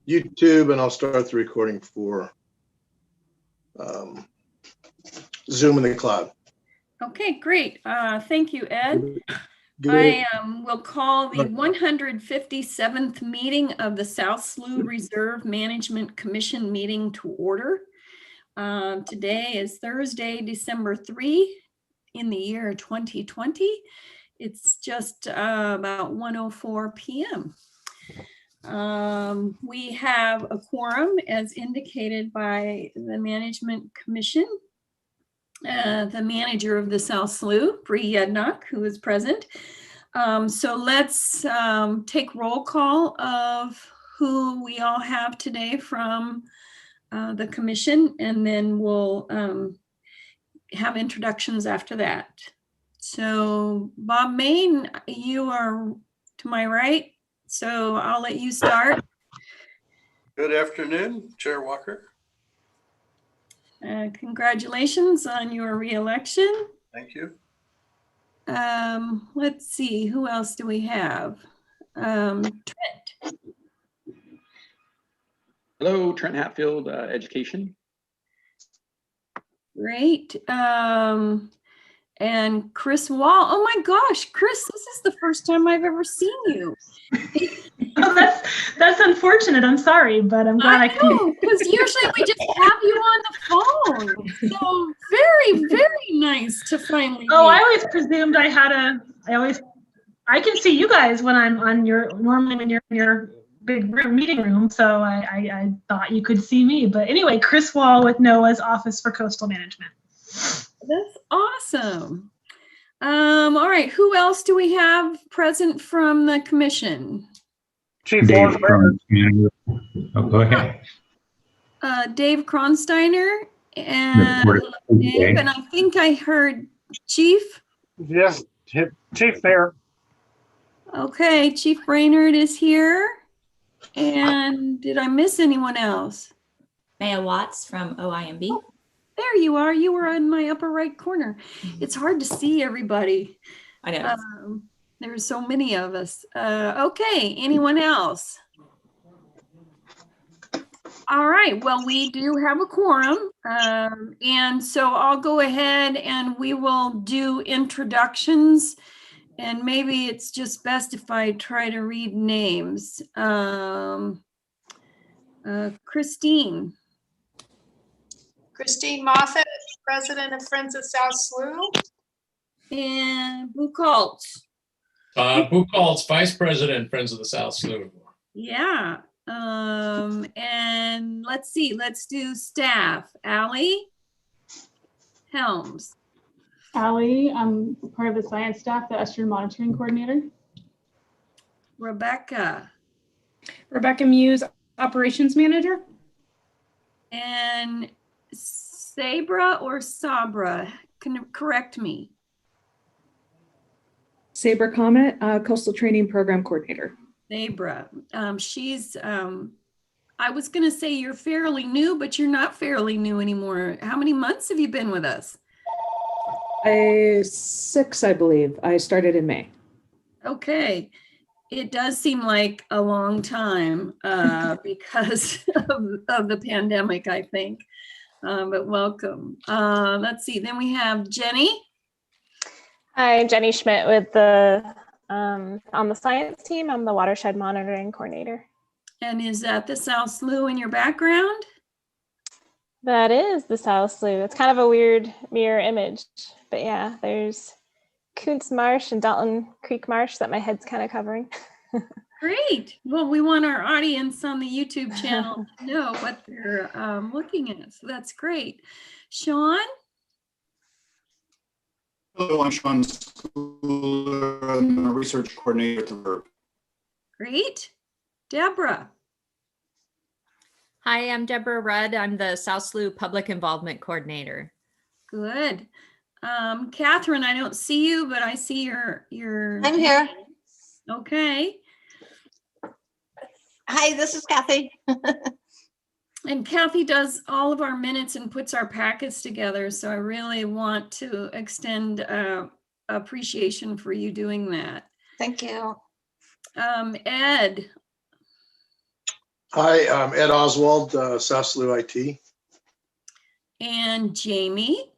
YouTube, and I'll start the recording for Zoom in the cloud. Okay, great. Thank you, Ed. I will call the 157th meeting of the South Slough Reserve Management Commission meeting to order. Today is Thursday, December 3 in the year 2020. It's just about 1:04 p.m. We have a quorum as indicated by the Management Commission. The manager of the South Slough, Bree, who is present. So let's take roll call of who we all have today from the commission, and then we'll have introductions after that. So Bob Main, you are to my right, so I'll let you start. Good afternoon, Chair Walker. Congratulations on your re-election. Thank you. Let's see, who else do we have? Trent. Hello, Trent Hatfield, Education. Great. And Chris Wall. Oh my gosh, Chris, this is the first time I've ever seen you. Oh, that's unfortunate. I'm sorry, but I'm glad I can. Because usually we just have you on the phone. So very, very nice to finally. Oh, I always presumed I can see you guys when I'm on normally when you're in your big meeting room. So I thought you could see me. But anyway, Chris Wall with NOAA's Office for Coastal Management. That's awesome. All right, who else do we have present from the commission? Chief Dave Kronsteiner. Oh, go ahead. Dave Kronsteiner and Dave, and I think I heard Chief. Yes, Chief there. Okay, Chief Brainerd is here. And did I miss anyone else? Maya Watts from OIMB. Oh, there you are. You were in my upper right corner. It's hard to see everybody. I know. There's so many of us. Okay, anyone else? All right, well, we do have a quorum. And so I'll go ahead and we will do introductions. And maybe it's just best if I try to read names. Christine. Christine Moffett, President of Friends of South Slough. And Buchholz. Buchholz, Vice President, Friends of the South Slough. Yeah. And let's see, let's do staff. Allie Helms. Allie, I'm part of the science staff, the Adjourn monitoring coordinator. Rebecca. Rebecca Muse, operations manager. And Sabra or Sabra, can correct me. Sabra Comet, coastal training program coordinator. Sabra, she's, I was gonna say you're fairly new, but you're not fairly new anymore. How many months have you been with us? 6, I believe. I started in May. Okay. It does seem like a long time because of the pandemic, I think. But welcome. Let's see. Then we have Jenny. Hi, Jenny Schmidt with the on the science team. I'm the watershed monitoring coordinator. And is that the South Slough in your background? That is the South Slough. It's kind of a weird mirror image, but yeah, there's Kuntz Marsh and Dalton Creek Marsh that my head's kind of covering. Great. Well, we want our audience on the YouTube channel to know what they're looking at. So that's great. Sean? Hello, I'm Sean Schooler. I'm a research coordinator at the VIII. Great. Deborah? Hi, I'm Deborah Rudd. I'm the South Slough Public Involvement Coordinator. Good. Catherine, I don't see you, but I see your. I'm here. Okay. Hi, this is Kathy. And Kathy does all of our minutes and puts our packets together. So I really want to extend appreciation for you doing that. Thank you. Ed. Hi, I'm Ed Oswald, South Slough IT. And Jamie.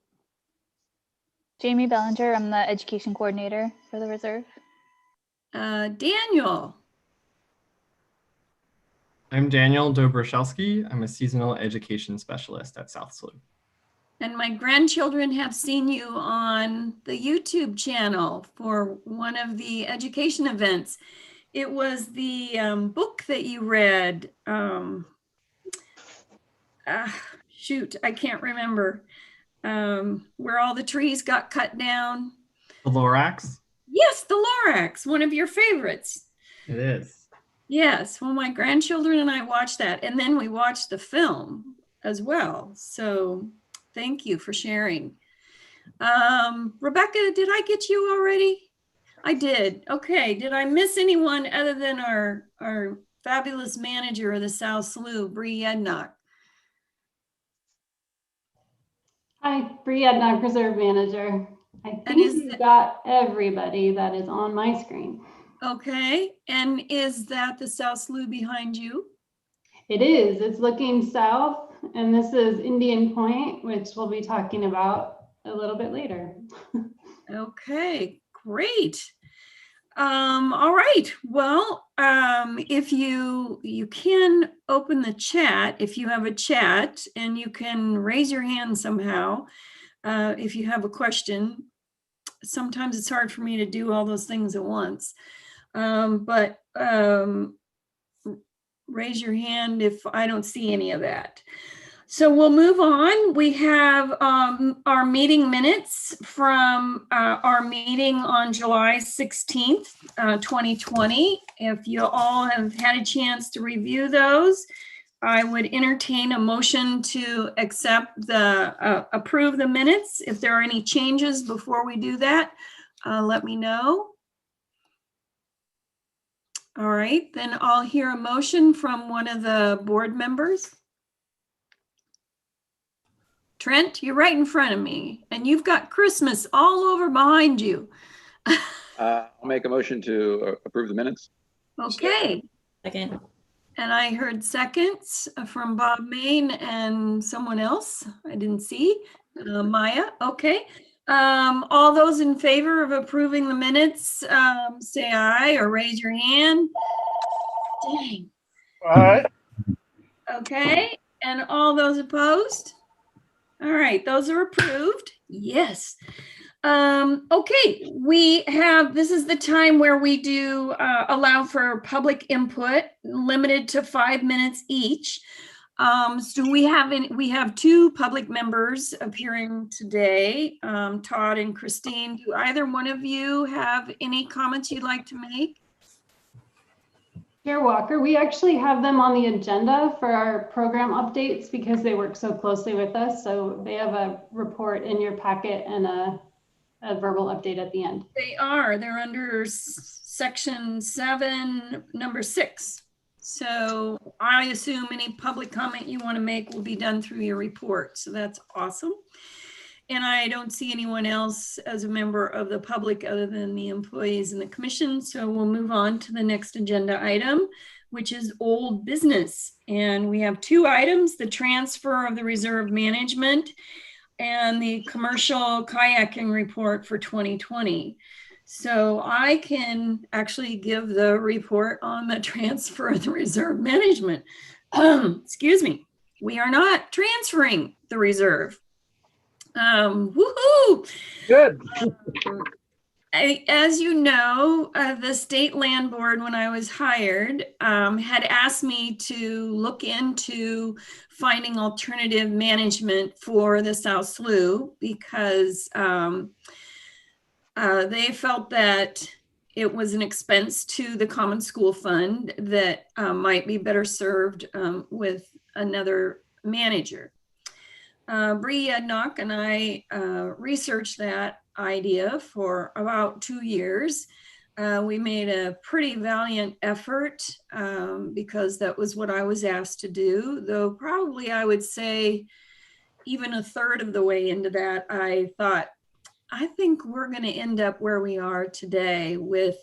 Jamie Bellinger, I'm the education coordinator for the reserve. Daniel. I'm Daniel Dobroshelski. I'm a seasonal education specialist at South Slough. And my grandchildren have seen you on the YouTube channel for one of the education events. It was the book that you read. Shoot, I can't remember. Where all the trees got cut down. The Lorax? Yes, the Lorax, one of your favorites. It is. Yes, well, my grandchildren and I watched that, and then we watched the film as well. So thank you for sharing. Rebecca, did I get you already? I did. Okay, did I miss anyone other than our fabulous manager of the South Slough, Bree Ednock? Hi, Bree Ednock, Reserve Manager. I think you've got everybody that is on my screen. Okay, and is that the South Slough behind you? It is. It's looking south, and this is Indian Point, which we'll be talking about a little bit later. Okay, great. All right. Well, if you can open the chat, if you have a chat, and you can raise your hand somehow if you have a question. Sometimes it's hard for me to do all those things at once, but raise your hand if I don't see any of that. So we'll move on. We have our meeting minutes from our meeting on July 16th, 2020. If you all have had a chance to review those, I would entertain a motion to approve the minutes. If there are any changes before we do that, let me know. All right, then I'll hear a motion from one of the board members. Trent, you're right in front of me, and you've got Christmas all over behind you. I'll make a motion to approve the minutes. Okay. Second. And I heard seconds from Bob Main and someone else I didn't see, Maya. Okay. All those in favor of approving the minutes, say aye or raise your hand. Dang. All right. Okay. And all those opposed? All right, those are approved. Yes. Okay, this is the time where we do allow for public input, limited to 5 minutes each. So we have two public members appearing today, Todd and Christine. Do either one of you have any comments you'd like to make? Chair Walker, we actually have them on the agenda for our program updates because they work so closely with us. So they have a report in your packet and a verbal update at the end. They're under section 7, number 6. So I assume any public comment you want to make will be done through your report. So that's awesome. And I don't see anyone else as a member of the public other than the employees in the commission. So we'll move on to the next agenda item, which is old business. And we have 2 items, the transfer of the reserve management and the commercial kayaking report for 2020. So I can actually give the report on the transfer of the reserve management. Excuse me, we are not transferring the reserve. Woohoo! Good. As you know, the state land board, when I was hired, had asked me to look into finding alternative management for the South Slough because they felt that it was an expense to the Common School Fund that might be better served with another manager. Bree Ednock and I researched that idea for about 2 years. We made a pretty valiant effort because that was what I was asked to do, though probably I would say even a third of the way into that, I thought, I think we're going to end up where we are today with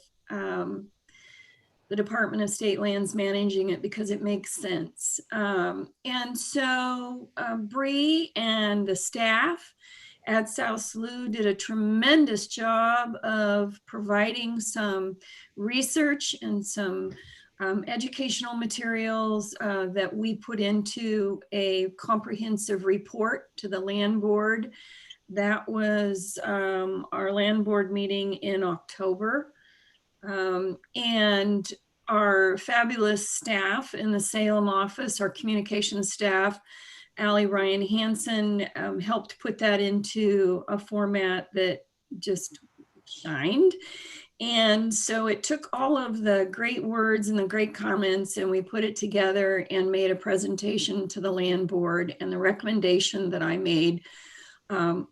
the Department of State Lands managing it because it makes sense. And so Bree and the staff at South Slough did a tremendous job of providing some research and some educational materials that we put into a comprehensive report to the land board. That was our land board meeting in October. And our fabulous staff in the Salem office, our communications staff, Allie Ryan Hansen, helped put that into a format that just shined. And so it took all of the great words and the great comments, and we put it together and made a presentation to the land board. And the recommendation that I made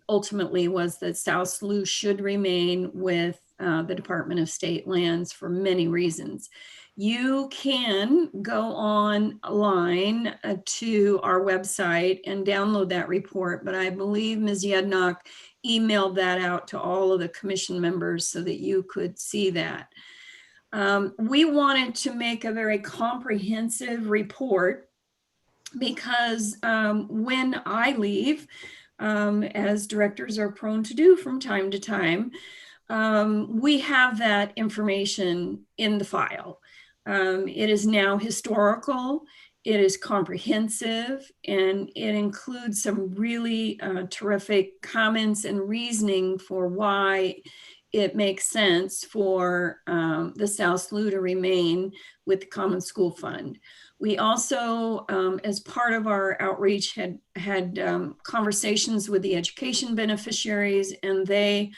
ultimately was that South Slough should remain with the Department of State Lands for many reasons. You can go online to our website and download that report, but I believe Ms. Yednock emailed that out to all of the commission members so that you could see that. We wanted to make a very comprehensive report because when I leave, as directors are prone to do from time to time, we have that information in the file. It is now historical, it is comprehensive, and it includes some really terrific comments and reasoning for why it makes sense for the South Slough to remain with the Common School Fund. We also, as part of our outreach, had conversations with the education beneficiaries, and they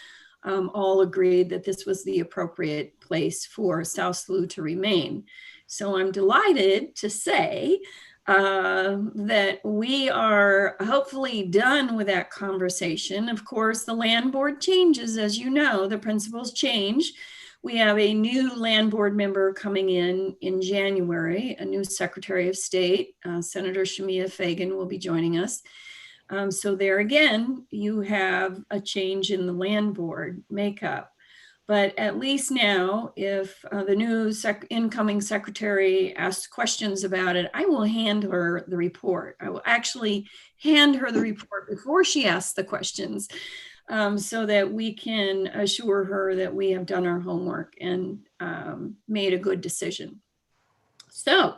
all agreed that this was the appropriate place for South Slough to remain. So I'm delighted to say that we are hopefully done with that conversation. Of course, the land board changes, as you know, the principles change. We have a new land board member coming in January, a new Secretary of State, Senator Shemia Fagan will be joining us. So there again, you have a change in the land board makeup. But at least now, if the new incoming secretary asks questions about it, I will hand her the report. I will actually hand her the report before she asks the questions, so that we can assure her that we have done our homework and made a good decision. So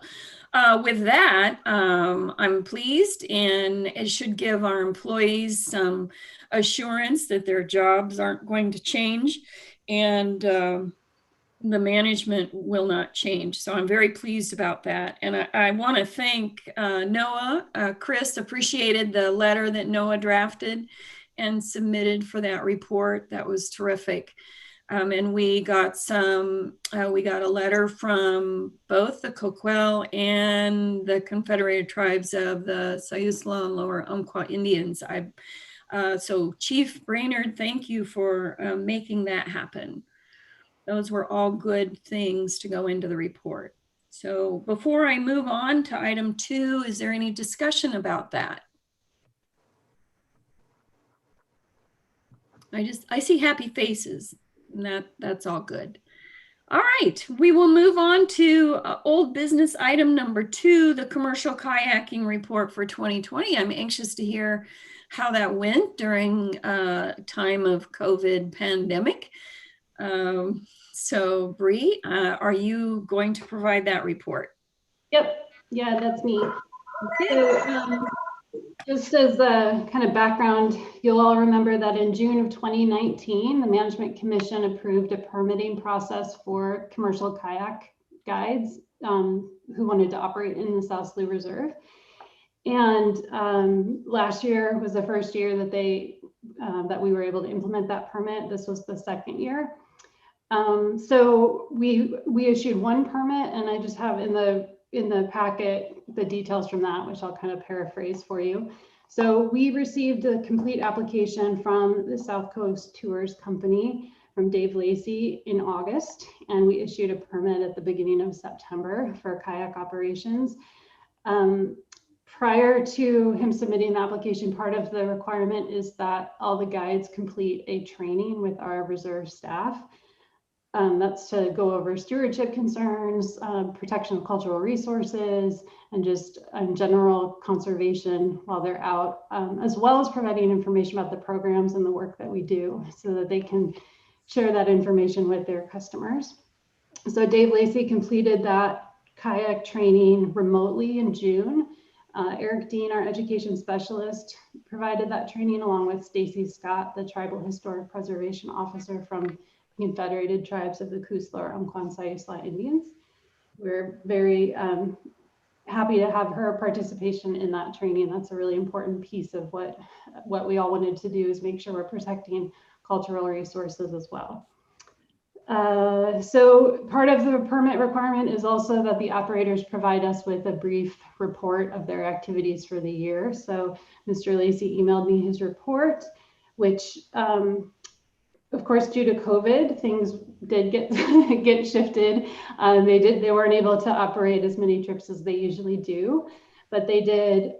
with that, I'm pleased, and it should give our employees some assurance that their jobs aren't going to change, and the management will not change. So I'm very pleased about that. And I want to thank NOAA. Chris appreciated the letter that NOAA drafted and submitted for that report. That was terrific. And we got a letter from both the Coquel and the Confederated Tribes of the Siuslaw and Lower Umpqua Indians. So Chief Brainerd, thank you for making that happen. Those were all good things to go into the report. So before I move on to item 2, is there any discussion about that? I see happy faces, and that's all good. All right, we will move on to old business item number 2, the commercial kayaking report for 2020. I'm anxious to hear how that went during time of COVID pandemic. So Bree, are you going to provide that report? Yep, yeah, that's me. Okay. So, just as a kind of background, you'll all remember that in June of 2019, the Management Commission approved a permitting process for commercial kayak guides who wanted to operate in the South Slough Reserve. And last year was the first year that that we were able to implement that permit. This was the second year. So we issued one permit, and I just have in the packet the details from that, which I'll kind of paraphrase for you. So we received a complete application from the South Coast Tours Company from Dave Lacey in August, and we issued a permit at the beginning of September for kayak operations. Prior to him submitting the application, part of the requirement is that all the guides complete a training with our reserve staff. That's to go over stewardship concerns, protection of cultural resources, and just general conservation while they're out, as well as providing information about the programs and the work that we do so that they can share that information with their customers. So Dave Lacey completed that kayak training remotely in June. Eric Dean, our education specialist, provided that training along with Stacy Scott, the Tribal Historic Preservation Officer from Confederated Tribes of the Kuslar Umpqua Siuslaw Indians. We're very happy to have her participation in that training. That's a really important piece of what we all wanted to do, is make sure we're protecting cultural resources as well. So part of the permit requirement is also that the operators provide us with a brief report of their activities for the year. So Mr. Lacey emailed me his report, which of course, due to COVID, things did get shifted. They weren't able to operate as many trips as they usually do, but they did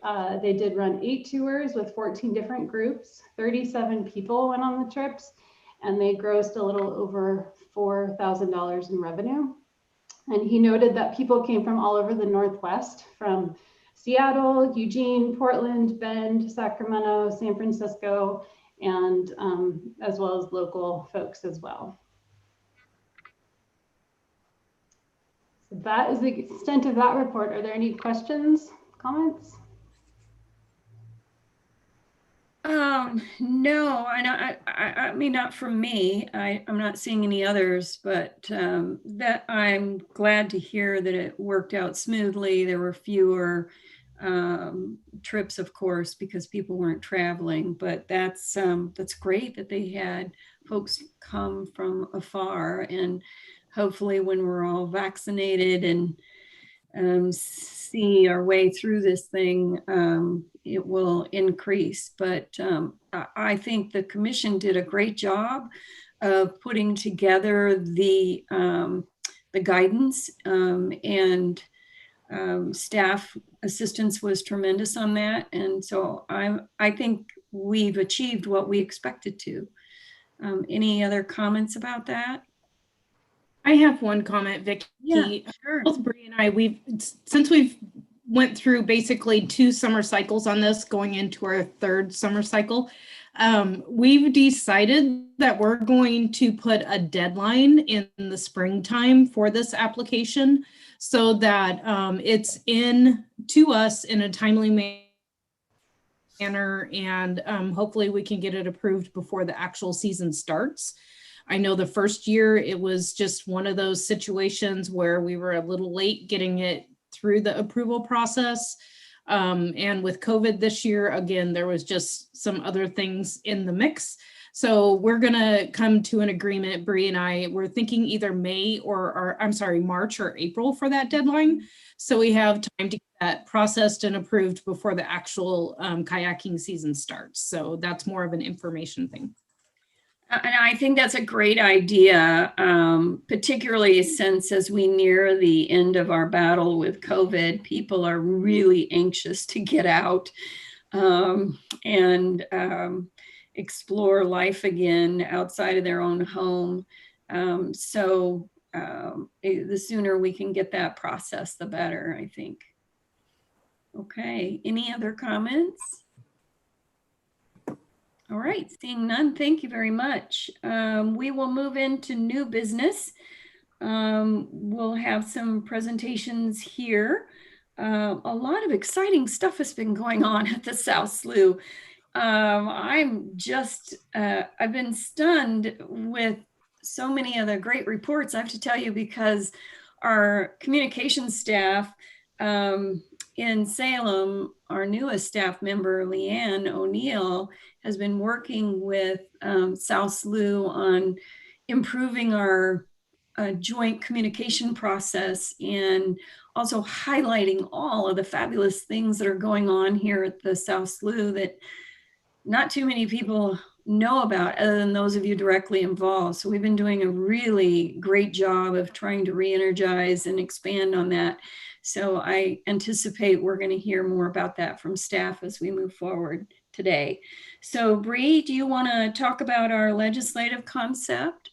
run 8 tours with 14 different groups. 37 people went on the trips, and they grossed a little over $4,000 in revenue. And he noted that people came from all over the Northwest, from Seattle, Eugene, Portland, Bend, Sacramento, San Francisco, and as well as local folks as well. So that is the extent of that report. Are there any questions, comments? No, I mean, not from me. I'm not seeing any others, but that I'm glad to hear that it worked out smoothly. There were fewer trips, of course, because people weren't traveling, but that's great that they had folks come from afar, and hopefully when we're all vaccinated and see our way through this thing, it will increase. But I think the commission did a great job of putting together the guidance, and staff assistance was tremendous on that. And so I think we've achieved what we expected to. Any other comments about that? I have one comment, Vicki. Yeah, sure. Both Bree and I, since we've went through basically 2 summer cycles on this, going into our 3rd summer cycle, we've decided that we're going to put a deadline in the springtime for this application, so that it's in to us in a timely manner, and hopefully we can get it approved before the actual season starts. I know the first year it was just one of those situations where we were a little late getting it through the approval process. And with COVID this year, again, there was just some other things in the mix. So we're gonna come to an agreement, Bree and I, we're thinking either March or April for that deadline. So we have time to get that processed and approved before the actual kayaking season starts. So that's more of an information thing. And I think that's a great idea, particularly since as we near the end of our battle with COVID, people are really anxious to get out and explore life again outside of their own home. So the sooner we can get that process, the better, I think. Okay, any other comments? All right, seeing none, thank you very much. We will move into new business. We'll have some presentations here. A lot of exciting stuff has been going on at the South Slough. I've been stunned with so many of the great reports, I have to tell you, because our communications staff in Salem, our newest staff member, Leanne O'Neill, has been working with South Slough on improving our joint communication process, and also highlighting all of the fabulous things that are going on here at the South Slough that not too many people know about other than those of you directly involved. So we've been doing a really great job of trying to re-energize and expand on that. So I anticipate we're going to hear more about that from staff as we move forward today. So Bree, do you want to talk about our legislative concept?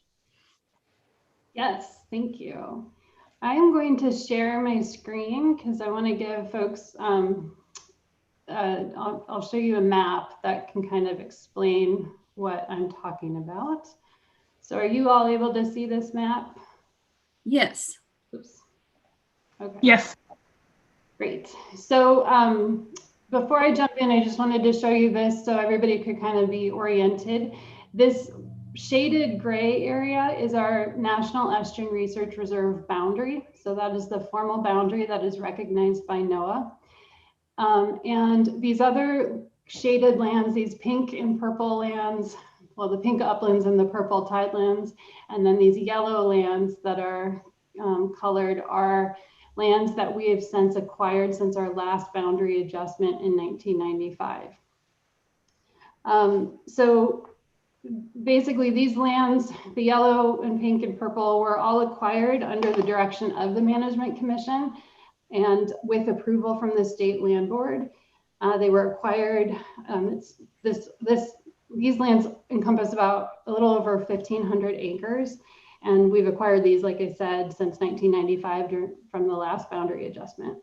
Yes, thank you. I am going to share my screen because I want to give folks, I'll show you a map that can kind of explain what I'm talking about. So are you all able to see this map? Yes. Oops. Okay. Yes. Great. So before I jump in, I just wanted to show you this so everybody could kind of be oriented. This shaded gray area is our National Estuarine Research Reserve boundary. So that is the formal boundary that is recognized by NOAA. And these other shaded lands, these pink and purple lands, well, the pink uplands and the purple tidelands, and then these yellow lands that are colored are lands that we have since acquired since our last boundary adjustment in 1995. So basically these lands, the yellow and pink and purple, were all acquired under the direction of the Management Commission and with approval from the State Land Board. They were acquired, these lands encompass about a little over 1,500 acres. And we've acquired these, like I said, since 1995 from the last boundary adjustment.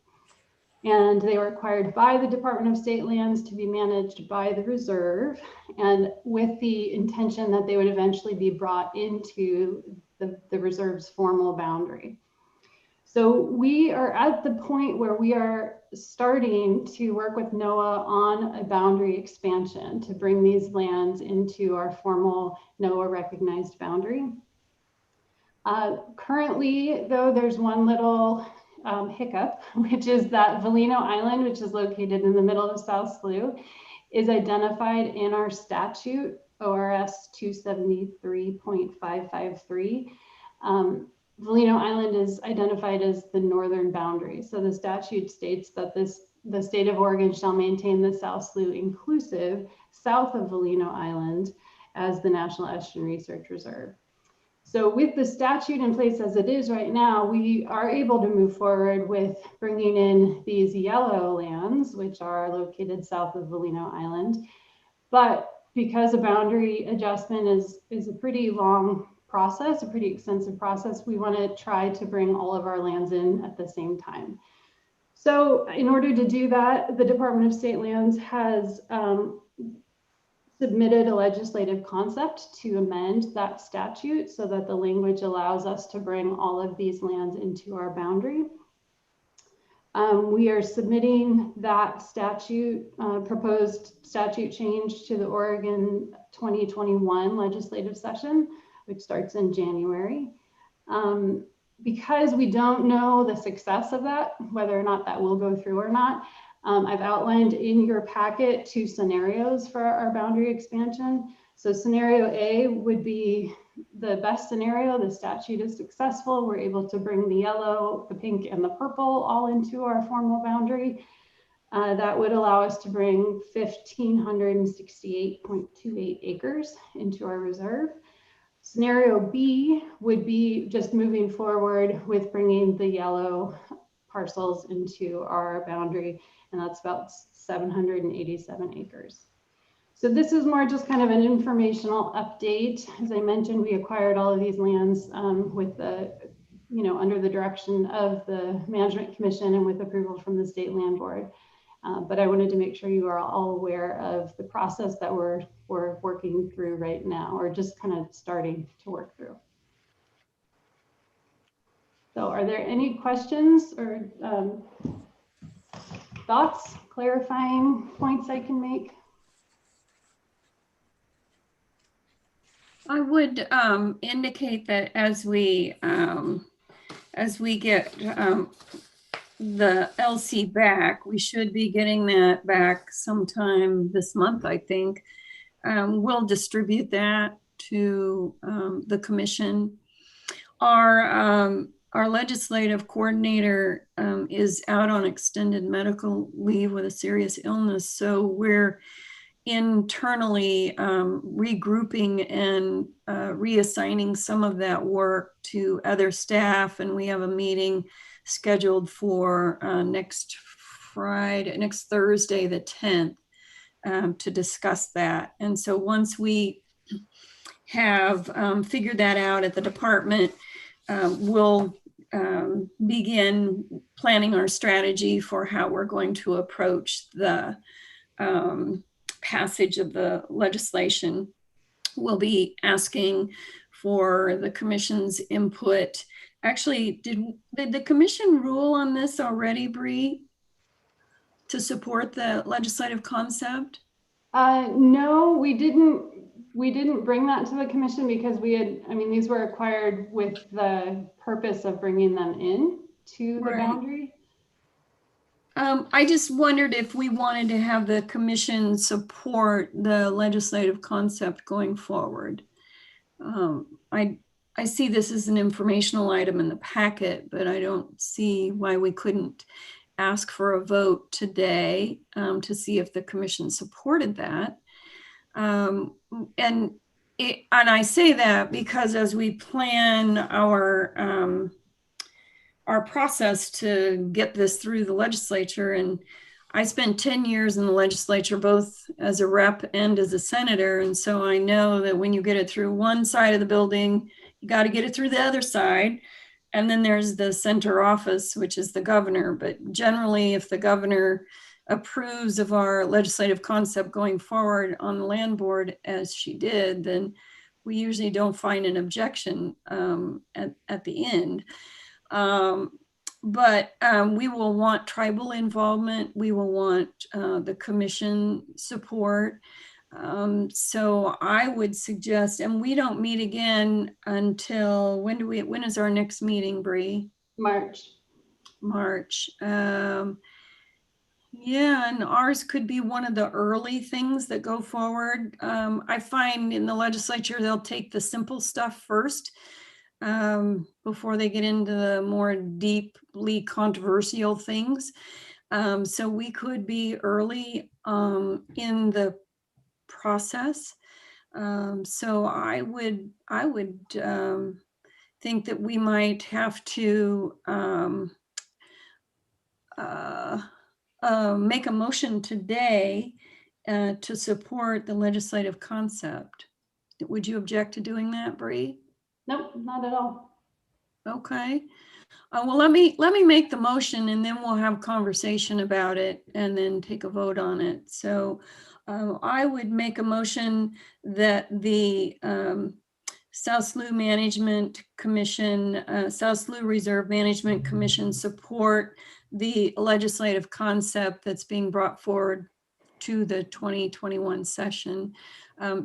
And they were acquired by the Department of State Lands to be managed by the reserve, and with the intention that they would eventually be brought into the reserve's formal boundary. So we are at the point where we are starting to work with NOAA on a boundary expansion to bring these lands into our formal NOAA recognized boundary. Currently, though, there's one little hiccup, which is that Velino Island, which is located in the middle of South Slough, is identified in our statute, ORS 273.553. Velino Island is identified as the northern boundary. So the statute states that the state of Oregon shall maintain the South Slough inclusive south of Velino Island as the National Estuarine Research Reserve. So with the statute in place as it is right now, we are able to move forward with bringing in these yellow lands, which are located south of Velino Island. But because a boundary adjustment is a pretty long process, a pretty extensive process, we want to try to bring all of our lands in at the same time. So in order to do that, the Department of State Lands has submitted a legislative concept to amend that statute so that the language allows us to bring all of these lands into our boundary. We are submitting that statute, proposed statute change to the Oregon 2021 legislative session, which starts in January. Because we don't know the success of that, whether or not that will go through or not, I've outlined in your packet 2 scenarios for our boundary expansion. So scenario A would be the best scenario. The statute is successful. We're able to bring the yellow, the pink, and the purple all into our formal boundary. That would allow us to bring 1,568.28 acres into our reserve. Scenario B would be just moving forward with bringing the yellow parcels into our boundary, and that's about 787 acres. So this is more just kind of an informational update. As I mentioned, we acquired all of these lands with the, under the direction of the Management Commission and with approval from the State Land Board. But I wanted to make sure you are all aware of the process that we're working through right now, or just kind of starting to work through. So are there any questions or thoughts, clarifying points I can make? I would indicate that as we get the LC back, we should be getting that back sometime this month, I think. We'll distribute that to the commission. Our legislative coordinator is out on extended medical leave with a serious illness, so we're internally regrouping and reassigning some of that work to other staff, and we have a meeting scheduled for next Thursday, the 10th, to discuss that. And so once we have figured that out at the department, we'll begin planning our strategy for how we're going to approach the passage of the legislation. We'll be asking for the commission's input. Actually, did the commission rule on this already, Bree, to support the legislative concept? No, we didn't. We didn't bring that to the commission because we had, I mean, these were acquired with the purpose of bringing them in to the boundary. I just wondered if we wanted to have the commission support the legislative concept going forward. I see this as an informational item in the packet, but I don't see why we couldn't ask for a vote today to see if the commission supported that. And I say that because as we plan our process to get this through the legislature, and I spent 10 years in the legislature, both as a rep and as a senator. And so I know that when you get it through one side of the building, you got to get it through the other side. And then there's the center office, which is the governor. But generally, if the governor approves of our legislative concept going forward on the land board, as she did, then we usually don't find an objection at the end. But we will want tribal involvement. We will want the commission support. So I would suggest, and we don't meet again until, when is our next meeting, Bree? March. March. Yeah, and ours could be one of the early things that go forward. I find in the legislature, they'll take the simple stuff first before they get into the more deeply controversial things. So we could be early in the process. So I would think that we might have to make a motion today to support the legislative concept. Would you object to doing that, Bree? Nope, not at all. Okay. Well, let me make the motion and then we'll have conversation about it and then take a vote on it. So I would make a motion that the South Slough Management Commission, South Slough Reserve Management Commission support the legislative concept that's being brought forward to the 2021 session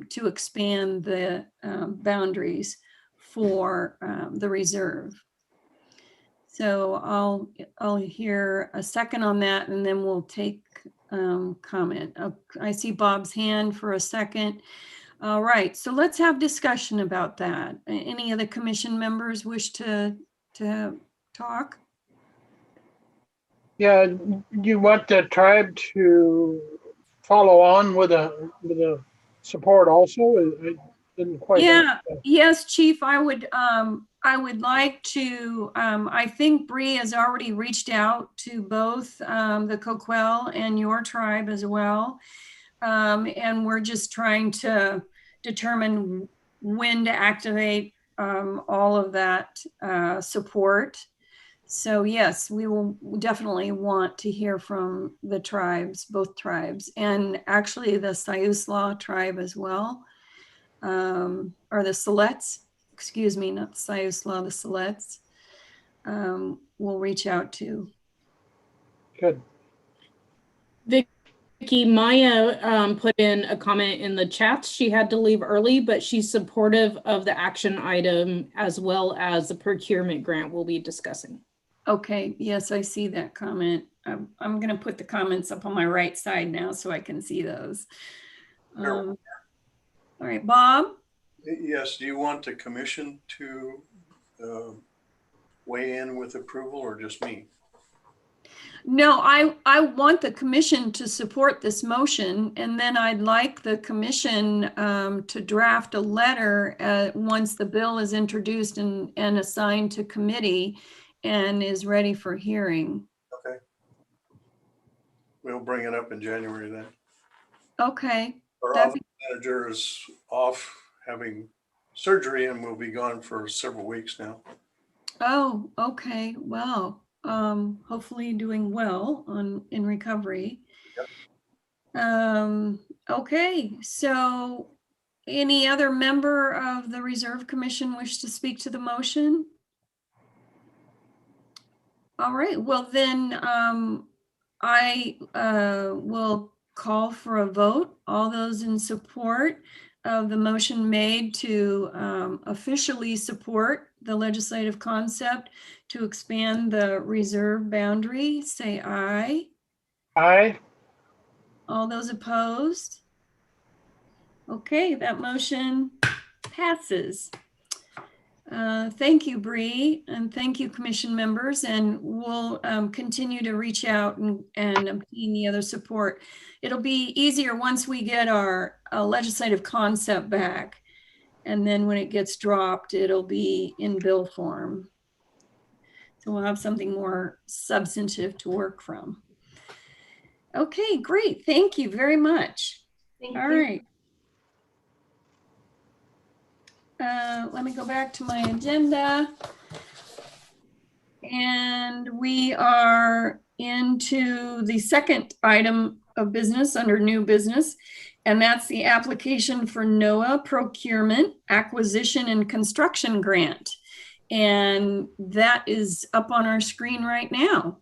to expand the boundaries for the reserve. So I'll hear a second on that and then we'll take comment. I see Bob's hand for a second. All right, so let's have discussion about that. Any of the commission members wish to talk? Yeah, you want the tribe to follow on with a support also? I didn't quite. Yeah, yes, Chief, I would like to, I think Bree has already reached out to both the Coquel and your tribe as well. And we're just trying to determine when to activate all of that support. So yes, we will definitely want to hear from the tribes, both tribes, and actually the South Slough tribe as well, or the Siletz, excuse me, not the South Slough, the Siletz, we'll reach out to. Good. Vicki, Maya put in a comment in the chat. She had to leave early, but she's supportive of the action item as well as the procurement grant we'll be discussing. Okay, yes, I see that comment. I'm going to put the comments up on my right side now so I can see those. All right, Bob? Yes, do you want the commission to weigh in with approval or just me? No, I want the commission to support this motion, and then I'd like the commission to draft a letter once the bill is introduced and assigned to committee and is ready for hearing. Okay. We'll bring it up in January then. Okay. Our office manager is off having surgery and will be gone for several weeks now. Oh, okay. Well, hopefully doing well in recovery. Okay, so any other member of the Reserve Commission wish to speak to the motion? All right, well then, I will call for a vote. All those in support of the motion made to officially support the legislative concept to expand the reserve boundary, say aye. Aye. All those opposed? Okay, that motion passes. Thank you, Bree, and thank you, commission members, and we'll continue to reach out and obtain the other support. It'll be easier once we get our legislative concept back, and then when it gets dropped, it'll be in bill form. So we'll have something more substantive to work from. Okay, great. Thank you very much. Thank All you. right. Let me go back to my agenda. And we are into the second item of business under new business, and that's the application for NOAA Procurement Acquisition and Construction Grant. And that is up on our screen right now.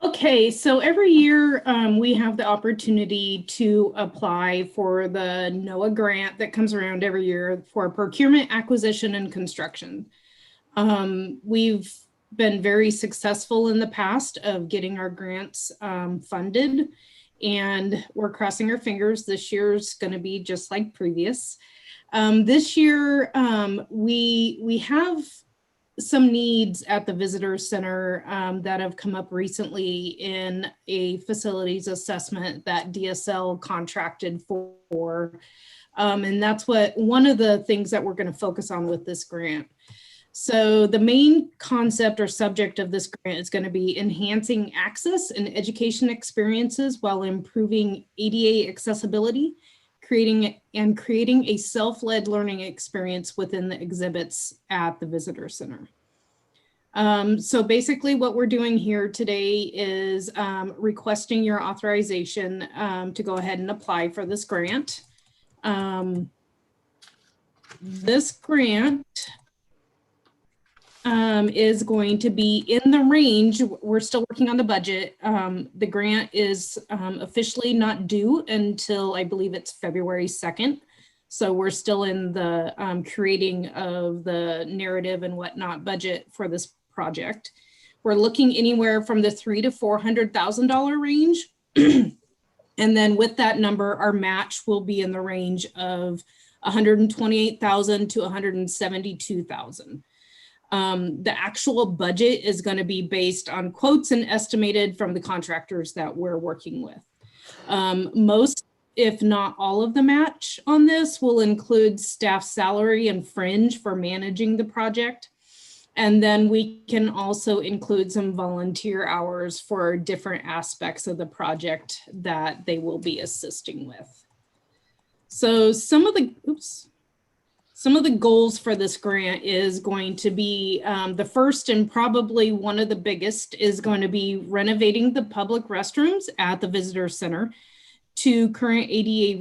Okay, so every year we have the opportunity to apply for the NOAA grant that comes around every year for procurement, acquisition, and construction. We've been very successful in the past of getting our grants funded, and we're crossing our fingers. This year's going to be just like previous. This year we have some needs at the visitor center that have come up recently in a facilities assessment that DSL contracted for. And that's one of the things that we're going to focus on with this grant. So the main concept or subject of this grant is going to be enhancing access and education experiences while improving ADA accessibility, creating a self-led learning experience within the exhibits at the visitor center. So basically what we're doing here today is requesting your authorization to go ahead and apply for this grant. This grant is going to be in the range. We're still working on the budget. The grant is officially not due until I believe it's February 2nd. So we're still in the creating of the narrative and whatnot budget for this project. We're looking anywhere from the $300,000 to $400,000 range. And then with that number, our match will be in the range of $128,000 to $172,000. The actual budget is going to be based on quotes and estimated from the contractors that we're working with. Most, if not all of the match on this will include staff salary and fringe for managing the project. And then we can also include some volunteer hours for different aspects of the project that they will be assisting with. So some of the goals for this grant is going to be the first and probably one of the biggest is going to be renovating the public restrooms at the visitor center to current ADA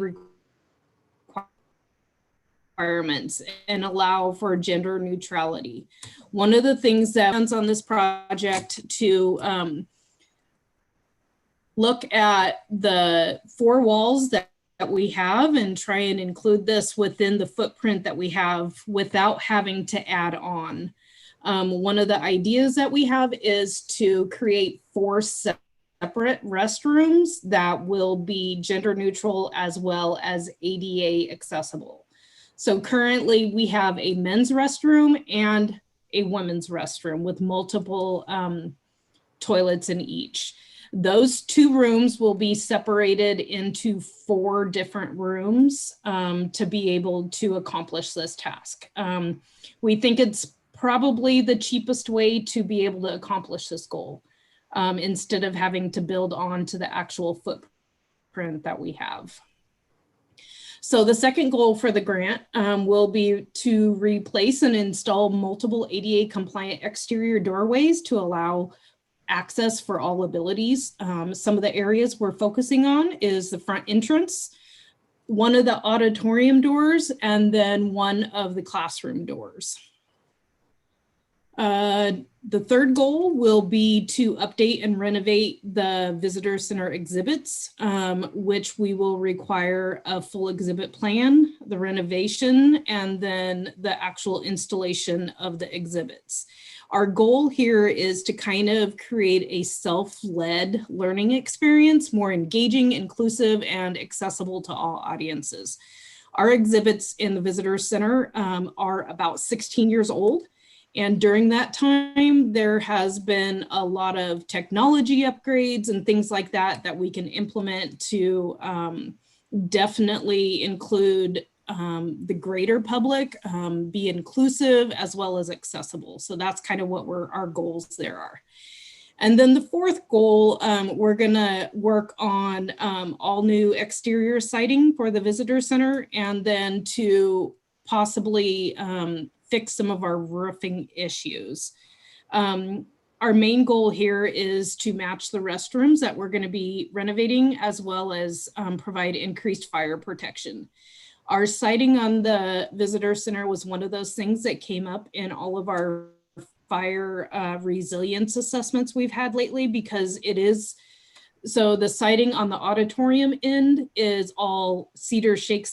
requirements and allow for gender neutrality. One of the things that comes on this project to look at the 4 walls that we have and try and include this within the footprint that we have without having to add on. One of the ideas that we have is to create 4 separate restrooms that will be gender neutral as well as ADA accessible. So currently we have a men's restroom and a women's restroom with multiple toilets in each. Those 2 rooms will be separated into 4 different rooms to be able to accomplish this task. We think it's probably the cheapest way to be able to accomplish this goal instead of having to build on to the actual footprint that we have. So the second goal for the grant will be to replace and install multiple ADA compliant exterior doorways to allow access for all abilities. Some of the areas we're focusing on is the front entrance, one of the auditorium doors, and then one of the classroom doors. The third goal will be to update and renovate the visitor center exhibits, which we will require a full exhibit plan, the renovation, and then the actual installation of the exhibits. Our goal here is to kind of create a self-led learning experience, more engaging, inclusive, and accessible to all audiences. Our exhibits in the visitor center are about 16 years old. And during that time, there has been a lot of technology upgrades and things like that that we can implement to definitely include the greater public, be inclusive as well as accessible. So that's kind of what our goals there are. And then the fourth goal, we're gonna work on all new exterior siding for the visitor center, and then to possibly fix some of our roofing issues. Our main goal here is to match the restrooms that we're going to be renovating, as well as provide increased fire protection. Our siding on the visitor center was one of those things that came up in all of our fire resilience assessments we've had lately, because it is, so the siding on the auditorium end is all cedar shake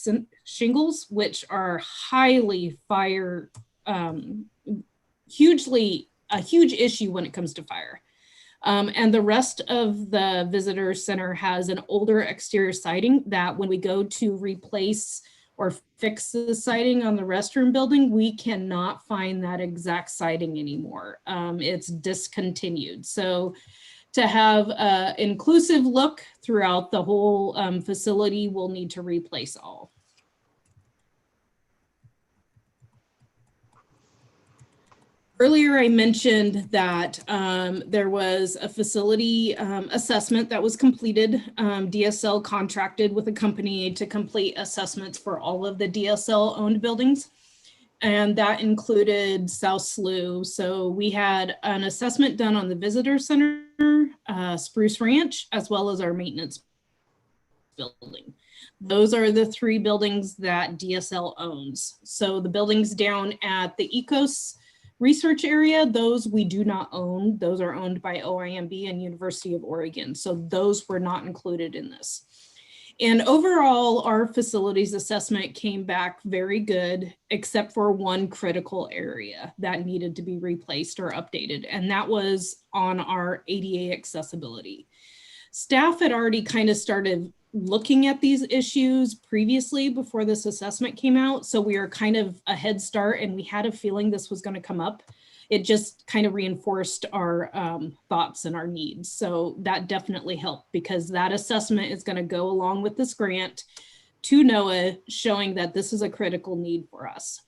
shingles, which are highly fire, a huge issue when it comes to fire. And the rest of the visitor center has an older exterior siding that when we go to replace or fix the siding on the restroom building, we cannot find that exact siding anymore. It's discontinued. So to have an inclusive look throughout the whole facility, we'll need to replace all. Earlier, I mentioned that there was a facility assessment that was completed. DSL contracted with a company to complete assessments for all of the DSL owned buildings. And that included South Slough. So we had an assessment done on the visitor center, Spruce Ranch, as well as our maintenance building. Those are the three buildings that DSL owns. So the buildings down at the Ecos research area, those we do not own. Those are owned by OIMB and University of Oregon. So those were not included in this. And overall, our facilities assessment came back very good, except for one critical area that needed to be replaced or updated. And that was on our ADA accessibility. Staff had already kind of started looking at these issues previously before this assessment came out. So we were kind of a head start, and we had a feeling this was going to come up. It just kind of reinforced our thoughts and our needs. So that definitely helped, because that assessment is going to go along with this grant to NOAA, showing that this is a critical need for us.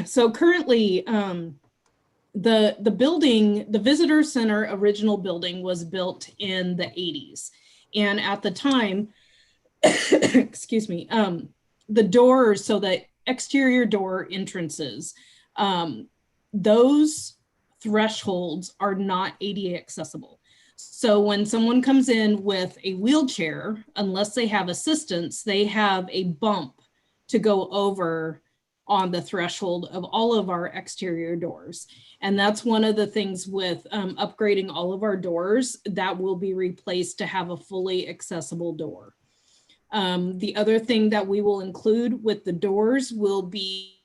So currently, the building, the visitor center original building was built in the 80s. And at the time, excuse me, the doors, so the exterior door entrances, those thresholds are not ADA accessible. So when someone comes in with a wheelchair, unless they have assistance, they have a bump to go over on the threshold of all of our exterior doors. And that's one of the things with upgrading all of our doors that will be replaced to have a fully accessible door. The other thing that we will include with the doors will be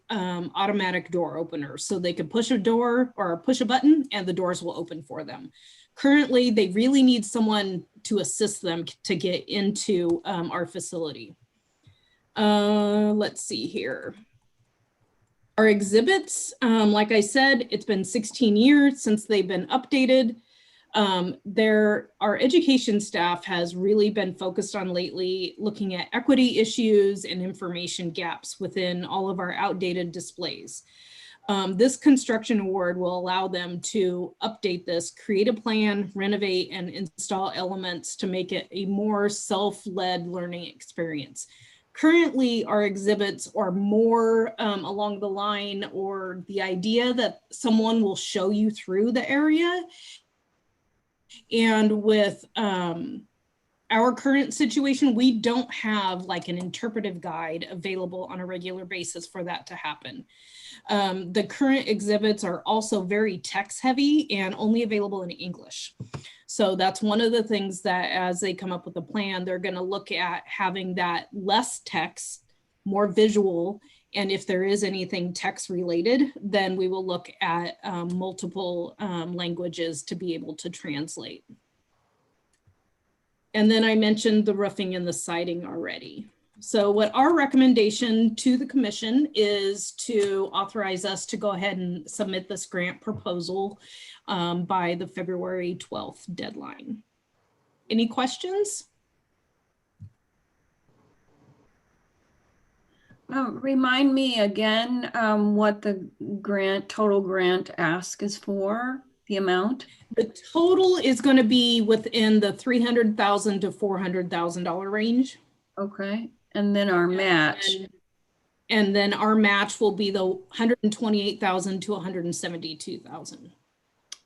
automatic door openers. So they can push a door or push a button and the doors will open for them. Currently, they really need someone to assist them to get into our facility. Let's see here. Our exhibits, like I said, it's been 16 years since they've been updated. Our education staff has really been focused on lately looking at equity issues and information gaps within all of our outdated displays. This construction award will allow them to update this, create a plan, renovate, and install elements to make it a more self-led learning experience. Currently, our exhibits are more along the line or the idea that someone will show you through the area. And with our current situation, we don't have like an interpretive guide available on a regular basis for that to happen. The current exhibits are also very text heavy and only available in English. So that's one of the things that as they come up with a plan, they're going to look at having that less text, more visual. And if there is anything text related, then we will look at multiple languages to be able to translate. And then I mentioned the roofing and the siding already. So what our recommendation to the commission is to authorize us to go ahead and submit this grant proposal by the February 12th deadline. Any questions? Remind me again what the total grant ask is for, the amount? The total is going to be within the $300,000 to $400,000 range. Okay, and then our match. And then our match will be the $128,000 to $172,000.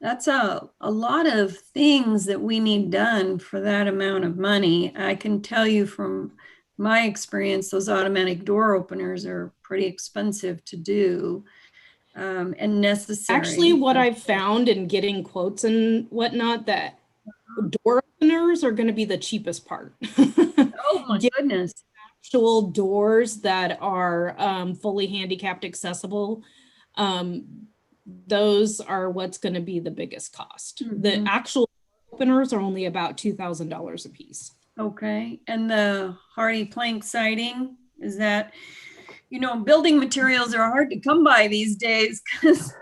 That's a lot of things that we need done for that amount of money. I can tell you from my experience, those automatic door openers are pretty expensive to do and necessary. Actually, what I've found in getting quotes and whatnot, that door openers are going to be the cheapest part. Oh my goodness. Actual doors that are fully handicapped accessible, those are what's going to be the biggest cost. Mm-hmm. The actual openers are only about $2,000 a piece. Okay, and the hardy plank siding, is that, you know, building materials are hard to come by these days because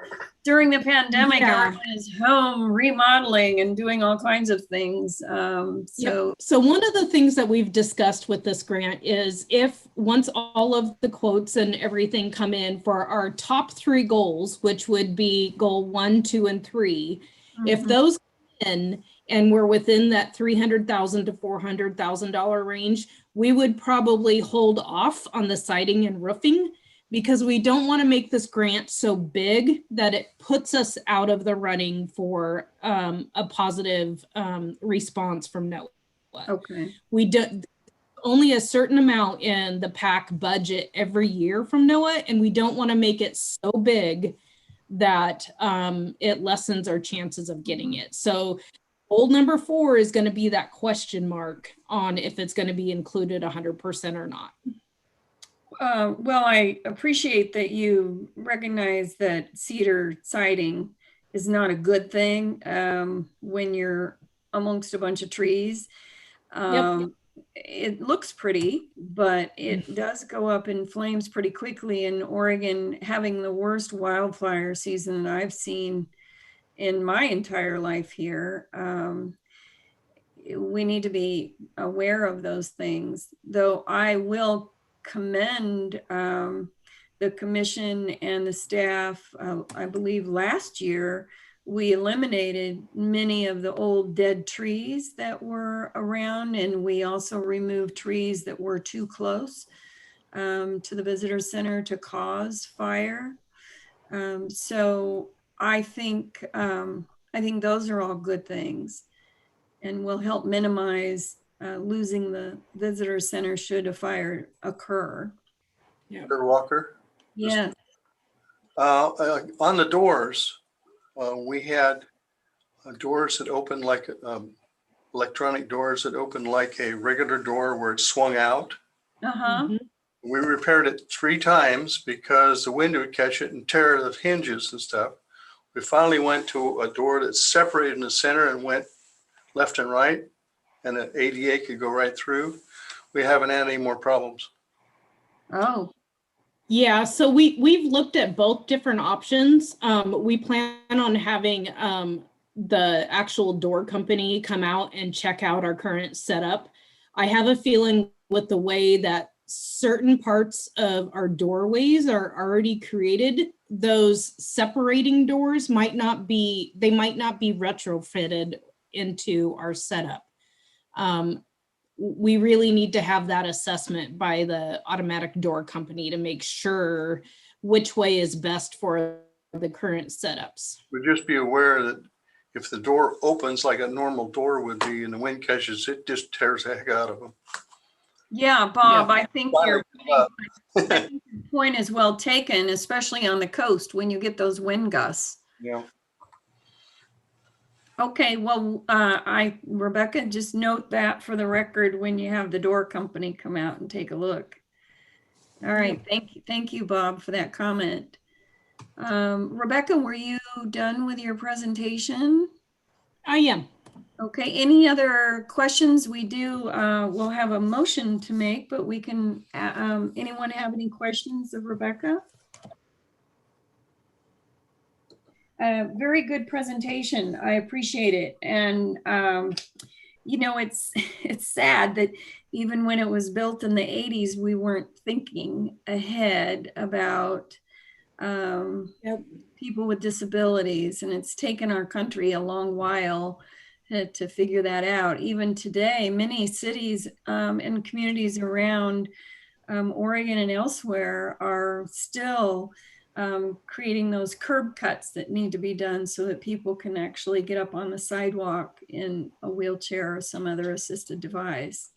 during the pandemic, everyone is home remodeling and doing all kinds of things. So one of the things that we've discussed with this grant is if once all of the quotes and everything come in for our top 3 goals, which would be goal 1, 2, and 3, if those come in and we're within that $300,000 to $400,000 range, we would probably hold off on the siding and roofing because we don't want to make this grant so big that it puts us out of the running for a positive response from NOAA. Okay. We do only a certain amount in the PAC budget every year from NOAA, and we don't want to make it so big that it lessens our chances of getting it. So goal number 4 is going to be that question mark on if it's going to be included 100% or not. Well, I appreciate that you recognize that cedar siding is not a good thing when you're amongst a bunch of trees. It looks pretty, but it does go up in flames pretty quickly. In Oregon, having the worst wildfire season that I've seen in my entire life here, we need to be aware of those things. Though I will commend the commission and the staff. I believe last year we eliminated many of the old dead trees that were around, and we also removed trees that were too close to the visitor center to cause fire. So I think those are all good things and will help minimize losing the visitor center should a fire occur. Dr. Walker? Yeah. On the doors, we had doors that opened like electronic doors that opened like a regular door where it swung out. We repaired it 3 times because the wind would catch it and tear the hinges and stuff. We finally went to a door that separated in the center and went left and right, and the ADA could go right through. We haven't had any more problems. Oh. Yeah, so we've looked at both different options. We plan on having the actual door company come out and check out our current setup. I have a feeling with the way that certain parts of our doorways are already created those separating doors might not be retrofitted into our setup. We really need to have that assessment by the automatic door company to make sure which way is best for the current setups. But just be aware that if the door opens like a normal door would be and the wind catches it, just tears the heck out of them. Yeah, Bob, Yeah. I think your point is well taken, especially on the coast when you get those wind gusts. Yeah. Okay, well, Rebecca, just note that for the record when you have the door company come out and take a look. All right, thank you, Bob, for that comment. Rebecca, were you done with your presentation? I am. Okay, any other questions? We'll have a motion to make, but we can, anyone have any questions of Rebecca? Very good presentation. I appreciate it. And, you know, it's sad that even when it was built in the 80s, we weren't thinking ahead about people with disabilities. And it's taken our country a long while to figure that out. Even today, many cities and communities around Oregon and elsewhere are still creating those curb cuts that need to be done so that people can actually get up on the sidewalk in a wheelchair or some other assisted device.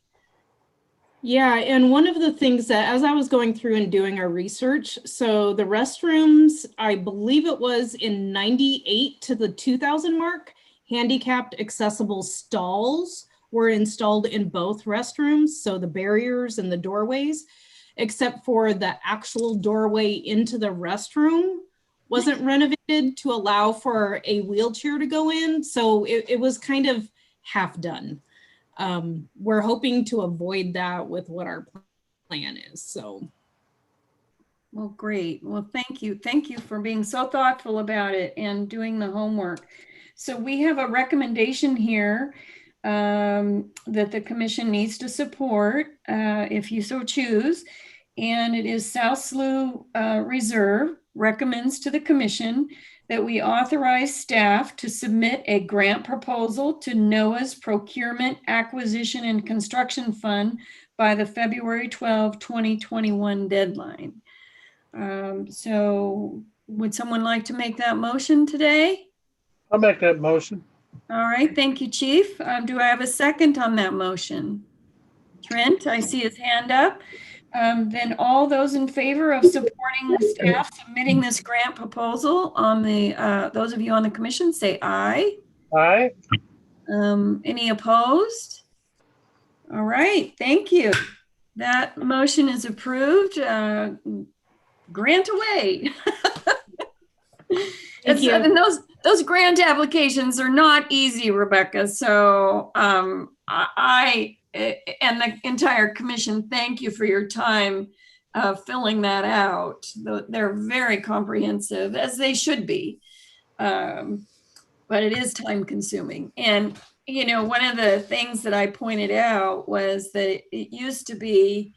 Yeah, and one of the things that as I was going through and doing our research, so the restrooms, I believe it was in 98 to the 2000 mark, handicapped accessible stalls were installed in both restrooms, so the barriers and the doorways, except for the actual doorway into the restroom wasn't renovated to allow for a wheelchair to go in. So it was kind of half done. We're hoping to avoid that with what our plan is, so. Well, great. Well, thank you. Thank you for being so thoughtful about it and doing the homework. So we have a recommendation here that the commission needs to support if you so choose. And it is South Slough Reserve recommends to the commission that we authorize staff to submit a grant proposal to NOAA's Procurement, Acquisition, and Construction Fund by the February 12, 2021 deadline. So would someone like to make that motion today? I'll make that motion. All right, thank you, Chief. Do I have a second on that motion? Trent, I see his hand up. Then all those in favor of supporting the staff submitting this grant proposal on the, those of you on the commission say aye. Aye. Any opposed? All right, thank you. That motion is approved. Grant away. Thank you. And those grant applications are not easy, Rebecca. So I and the entire commission, thank you for your time filling that out. They're very comprehensive, as they should be. But it is time consuming. And, you know, one of the things that I pointed out was that it used to be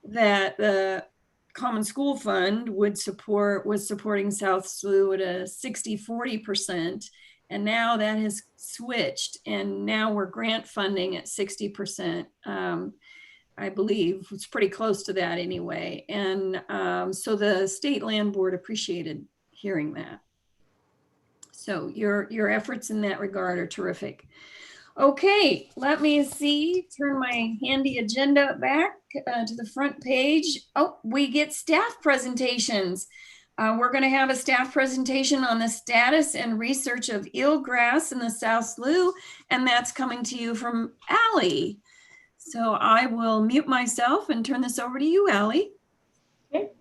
that the Common School Fund was supporting South Slough at a 60-40%. And now that has switched, and now we're grant funding at 60%. I believe it's pretty close to that anyway. And so the State Land Board appreciated hearing that. So your efforts in that regard are terrific. Okay, let me see, turn my handy agenda back to the front page. Oh, we get staff presentations. We're going to have a staff presentation on the status and research of eelgrass in the South Slough, and that's coming to you from Allie. So I will mute myself and turn this over to you, Allie. Okay.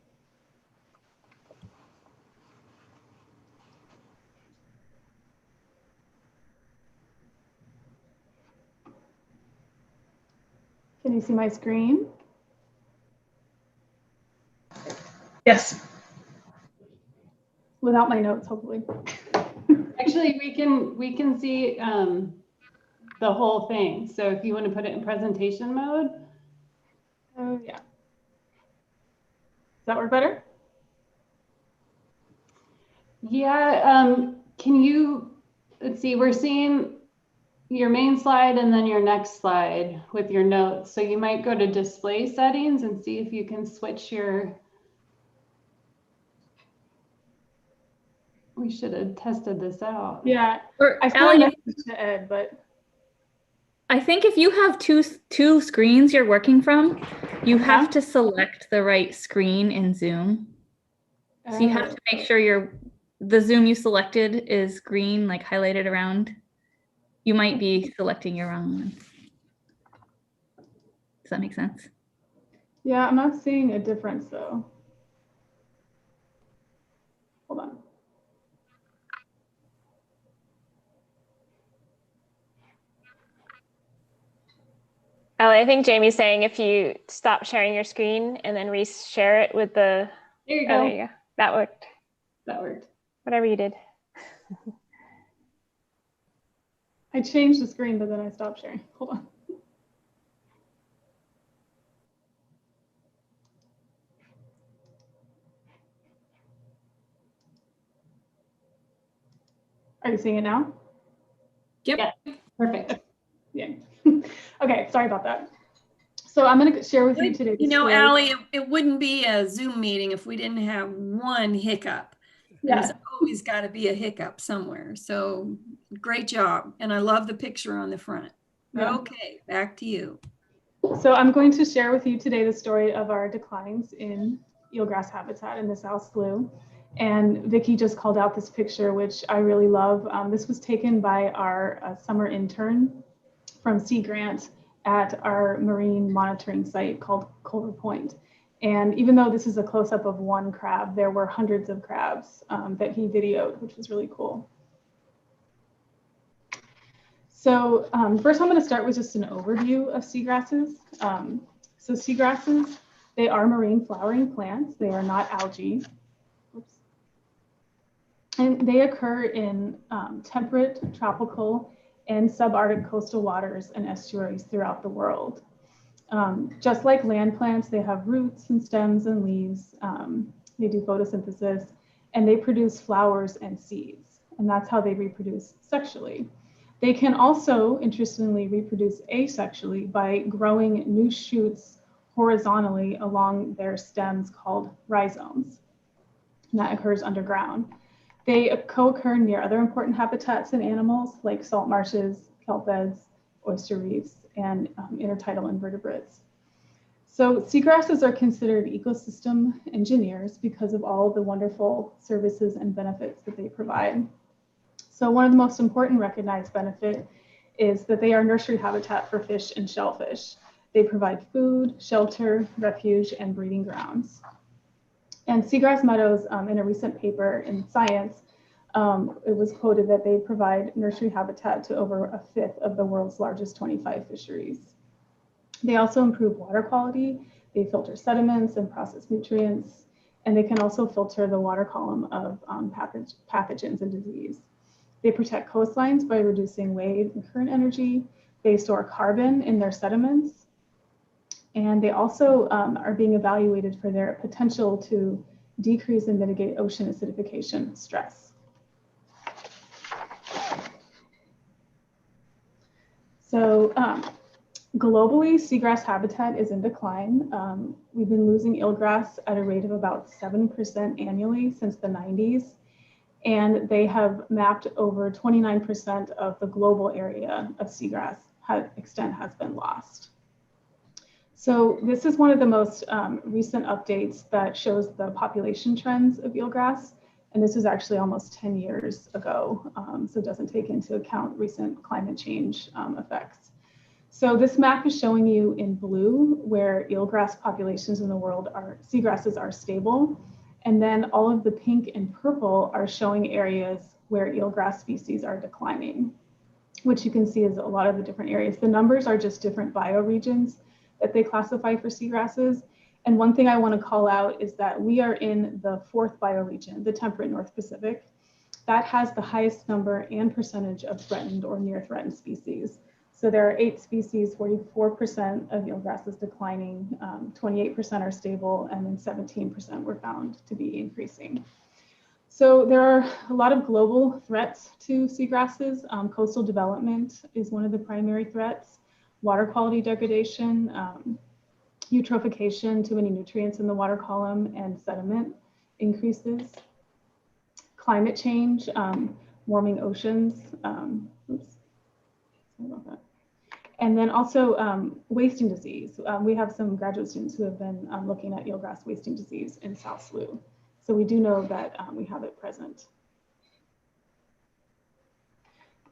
Can you see my screen? Yes. Without my notes, hopefully. Actually, we can see the whole thing. So if you want to put it in presentation mode. Oh yeah. Does that work better? Yeah, can you, let's see, we're seeing your main slide and then your next slide with your notes. So you might go to display settings and see if you can switch your, we should have tested this out. Yeah, Or I sent a Allie, message to Ed, but I think if you have two screens you're working from, you have to select the right screen in Zoom. So you have to make sure the Zoom you selected is green, like highlighted around. You might be selecting your wrong one. Does that make sense? yeah, I'm not seeing a difference though. Hold on. Ellie, I think Jamie's saying if you stop sharing your screen and then re-share it with the. There you Oh, go. there you go. That worked. That worked. Whatever you did. I changed the screen, but then I stopped sharing. Hold on. Are you seeing it now? Yep. Yeah, perfect. Yeah. Okay, sorry about that. So I'm going to share with you today. You know, Allie, it wouldn't be a Zoom meeting if we didn't have one hiccup. Yeah. There's always got to be a hiccup somewhere. So great job. And I love the picture on the front. Yeah. Okay, back to you. So I'm going to share with you today the story of our declines in eelgrass habitat in the South Slough. And Vicki just called out this picture, which I really love. This was taken by our summer intern from Sea Grant at our marine monitoring site called Culver Point. And even though this is a close-up of one crab, there were hundreds of crabs that he videoed, which was really cool. So first I'm going to start with just an overview of seagrasses. So seagrasses, they are marine flowering plants. They are not algae. Oops. And they occur in temperate, tropical, and subarctic coastal waters and estuaries throughout the world. Just like land plants, they have roots and stems and leaves. They do photosynthesis, and they produce flowers and seeds. And that's how they reproduce sexually. They can also, interestingly, reproduce asexually by growing new shoots horizontally along their stems called rhizomes. And that occurs underground. They co-occur near other important habitats and animals like salt marshes, kelp beds, oyster reefs, and intertidal invertebrates. So seagrasses are considered ecosystem engineers because of all the wonderful services and benefits that they provide. So one of the most important recognized benefit is that they are nursery habitat for fish and shellfish. They provide food, shelter, refuge, and breeding grounds. And seagrass meadows, in a recent paper in Science, it was quoted that they provide nursery habitat to over a fifth of the world's largest 25 fisheries. They also improve water quality. They filter sediments and process nutrients, and they can also filter the water column of pathogens and disease. They protect coastlines by reducing wave and current energy. They store carbon in their sediments. And they also are being evaluated for their potential to decrease and mitigate ocean acidification stress. So globally, seagrass habitat is in decline. We've been losing eelgrass at a rate of about 7% annually since the 90s. And they have mapped over 29% of the global area of seagrass extent has been lost. So this is one of the most recent updates that shows the population trends of eelgrass. And this was actually almost 10 years ago. So it doesn't take into account recent climate change effects. So this map is showing you in blue where eelgrass populations in the world seagrasses are stable. And then all of the pink and purple are showing areas where eelgrass species are declining, which you can see is a lot of the different areas. The numbers are just different bioregions that they classify for seagrasses. And one thing I want to call out is that we are in the 4th bioregion, the temperate North Pacific. That has the highest number and percentage of threatened or near threatened species. So there are 8 species, 44% of eelgrass is declining, 28% are stable, and then 17% were found to be increasing. So there are a lot of global threats to seagrasses. Coastal development is one of the primary threats. Water quality degradation, eutrophication, too many nutrients in the water column, and sediment increases. Climate change, warming oceans. Oops, sorry about that. And then also wasting disease. We have some graduate students who have been looking at eelgrass wasting disease in South Slough. So we do know that we have it present.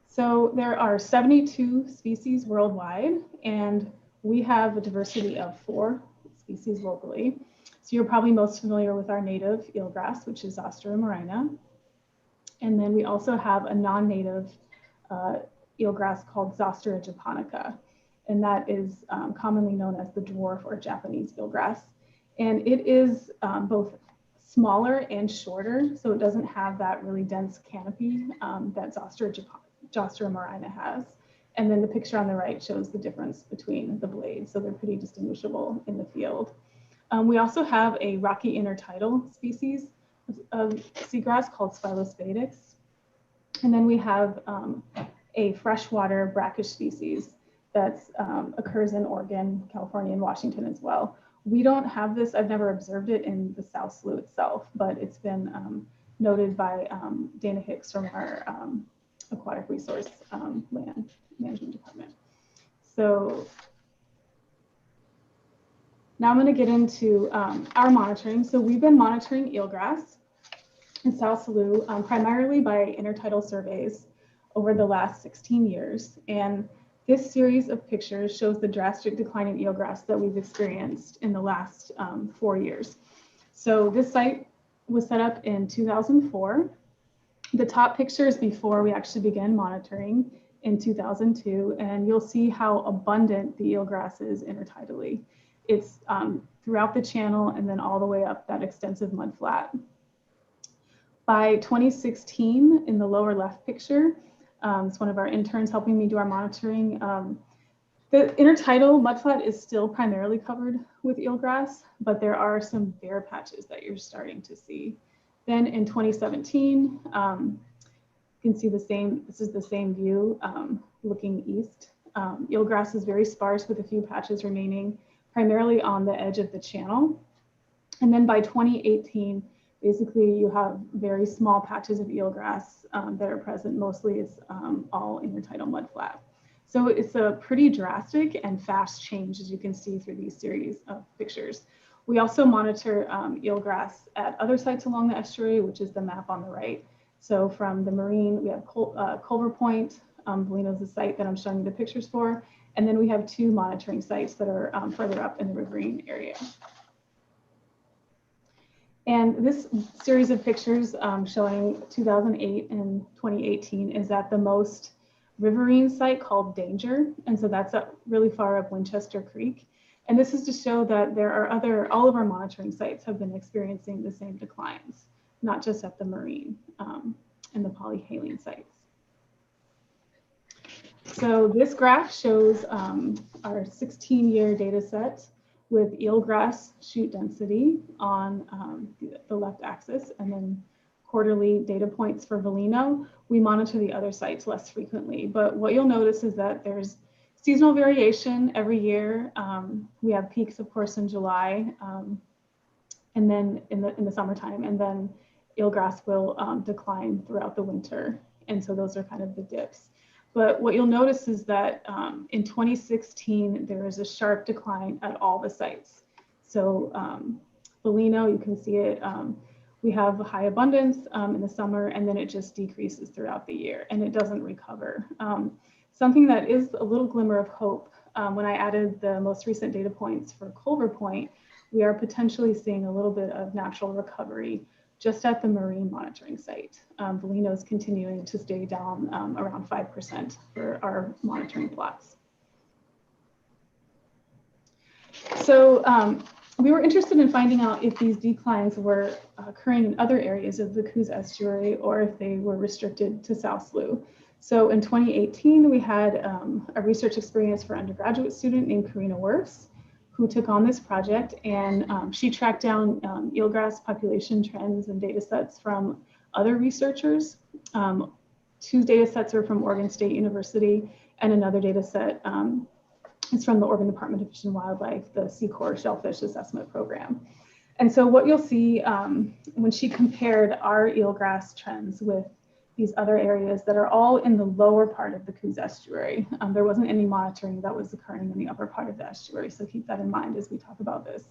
So there are 72 species worldwide, and we have a diversity of 4 species locally. So you're probably most familiar with our native eelgrass, which is Zostera marina. And then we also have a non-native eelgrass called Zostera japonica, and that is commonly known as the dwarf or Japanese eelgrass. And it is both smaller and shorter, so it doesn't have that really dense canopy that Zostera marina has. And then the picture on the right shows the difference between the blades, so they're pretty distinguishable in the field. We also have a rocky intertidal species of seagrass called Spilospadix. And then we have a freshwater brackish species that occurs in Oregon, California, and Washington as well. We don't have this, I've never observed it in the South Slough itself, but it's been noted by Dana Hicks from our Aquatic Resource Land Management Department. So now I'm going to get into our monitoring. So we've been monitoring eelgrass in South Slough primarily by intertidal surveys over the last 16 years. And this series of pictures shows the drastic decline in eelgrass that we've experienced in the last 4 years. So this site was set up in 2004. The top picture is before we actually began monitoring in 2002, and you'll see how abundant the eelgrass is intertidally. It's throughout the channel and then all the way up that extensive mud flat. By 2016, in the lower left picture, it's one of our interns helping me do our monitoring. The intertidal mudflat is still primarily covered with eelgrass, but there are some bare patches that you're starting to see. Then in 2017, you can see the same, this is the same view looking east. Eelgrass is very sparse with a few patches remaining, primarily on the edge of the channel. And then by 2018, basically you have very small patches of eelgrass that are present. Mostly it's all intertidal mudflat. So it's a pretty drastic and fast change, as you can see through these series of pictures. We also monitor eelgrass at other sites along the estuary, which is the map on the right. So from the marine, we have Culver Point, Bellino's the site that I'm showing you the pictures for. And then we have 2 monitoring sites that are further up in the riverine area. And this series of pictures showing 2008 and 2018 is at the most riverine site called Danger. And so that's up really far up Winchester Creek. And this is to show that there are all of our monitoring sites have been experiencing the same declines, not just at the marine and the polyhaline sites. So this graph shows our 16-year data set with eelgrass shoot density on the left axis, and then quarterly data points for Bellino. We monitor the other sites less frequently, but what you'll notice is that there's seasonal variation every year. We have peaks, of course, in July, and then in the summertime, and then eelgrass will decline throughout the winter. And so those are kind of the dips. But what you'll notice is that in 2016, there is a sharp decline at all the sites. So Bellino, you can see it. We have a high abundance in the summer, and then it just decreases throughout the year, and it doesn't recover. Something that is a little glimmer of hope, when I added the most recent data points for Culver Point, we are potentially seeing a little bit of natural recovery just at the marine monitoring site. Bellino is continuing to stay down around 5% for our monitoring plots. So we were interested in finding out if these declines were occurring in other areas of the Coos estuary or if they were restricted to South Slough. So in 2018, we had a research experience for undergraduate student named Karina Wirfs, who took on this project, and she tracked down eelgrass population trends and data sets from other researchers. 2 data sets are from Oregon State University, and another data set is from the Oregon Department of Fish and Wildlife, the Seacorps Shellfish Assessment Program. And so what you'll see when she compared our eelgrass trends with these other areas that are all in the lower part of the Coos estuary. There wasn't any monitoring that was occurring in the upper part of the estuary, so keep that in mind as we talk about this,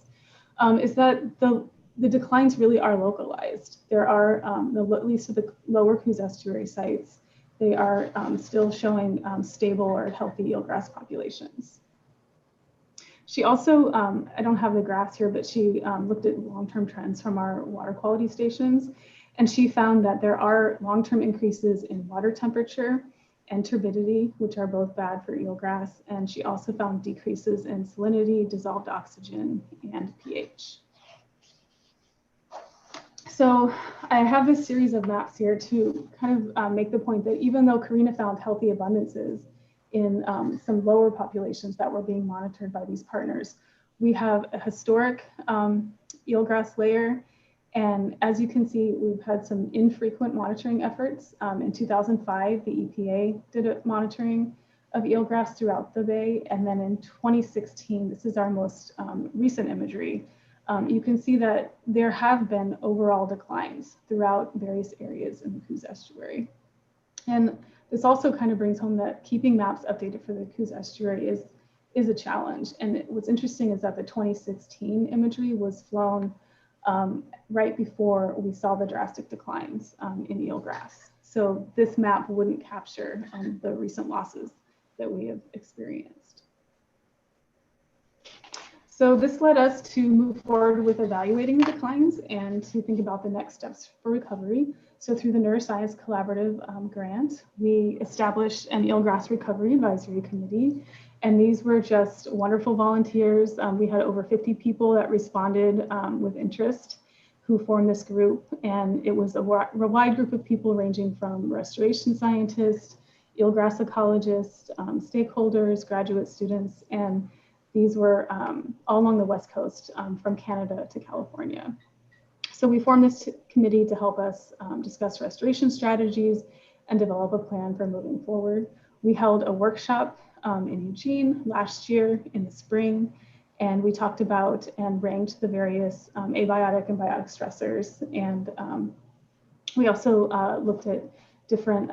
is that the declines really are localized. There are, at least at the lower Coos estuary sites, they are still showing stable or healthy eelgrass populations. She also, I don't have the graphs here, but she looked at long-term trends from our water quality stations. And she found that there are long-term increases in water temperature and turbidity, which are both bad for eelgrass. And she also found decreases in salinity, dissolved oxygen, and pH. So I have this series of maps here to kind of make the point that even though Karina found healthy abundances in some lower populations that were being monitored by these partners, we have a historic eelgrass layer. And as you can see, we've had some infrequent monitoring efforts. In 2005, the EPA did a monitoring of eelgrass throughout the bay. And then in 2016, this is our most recent imagery, you can see that there have been overall declines throughout various areas in the Coos estuary. And this also kind of brings home that keeping maps updated for the Coos estuary is a challenge. And what's interesting is that the 2016 imagery was flown right before we saw the drastic declines in eelgrass. So this map wouldn't capture the recent losses that we have experienced. So this led us to move forward with evaluating the declines and to think about the next steps for recovery. So through the Neuroscience Collaborative grant, we established an eelgrass recovery advisory committee. And these were just wonderful volunteers. We had over 50 people that responded with interest who formed this group. And it was a wide group of people ranging from restoration scientists, eelgrass ecologists, stakeholders, graduate students, and these were all along the West Coast from Canada to California. So we formed this committee to help us discuss restoration strategies and develop a plan for moving forward. We held a workshop in Eugene last year in the spring, and we talked about and ranked the various abiotic and biotic stressors. And we also looked at different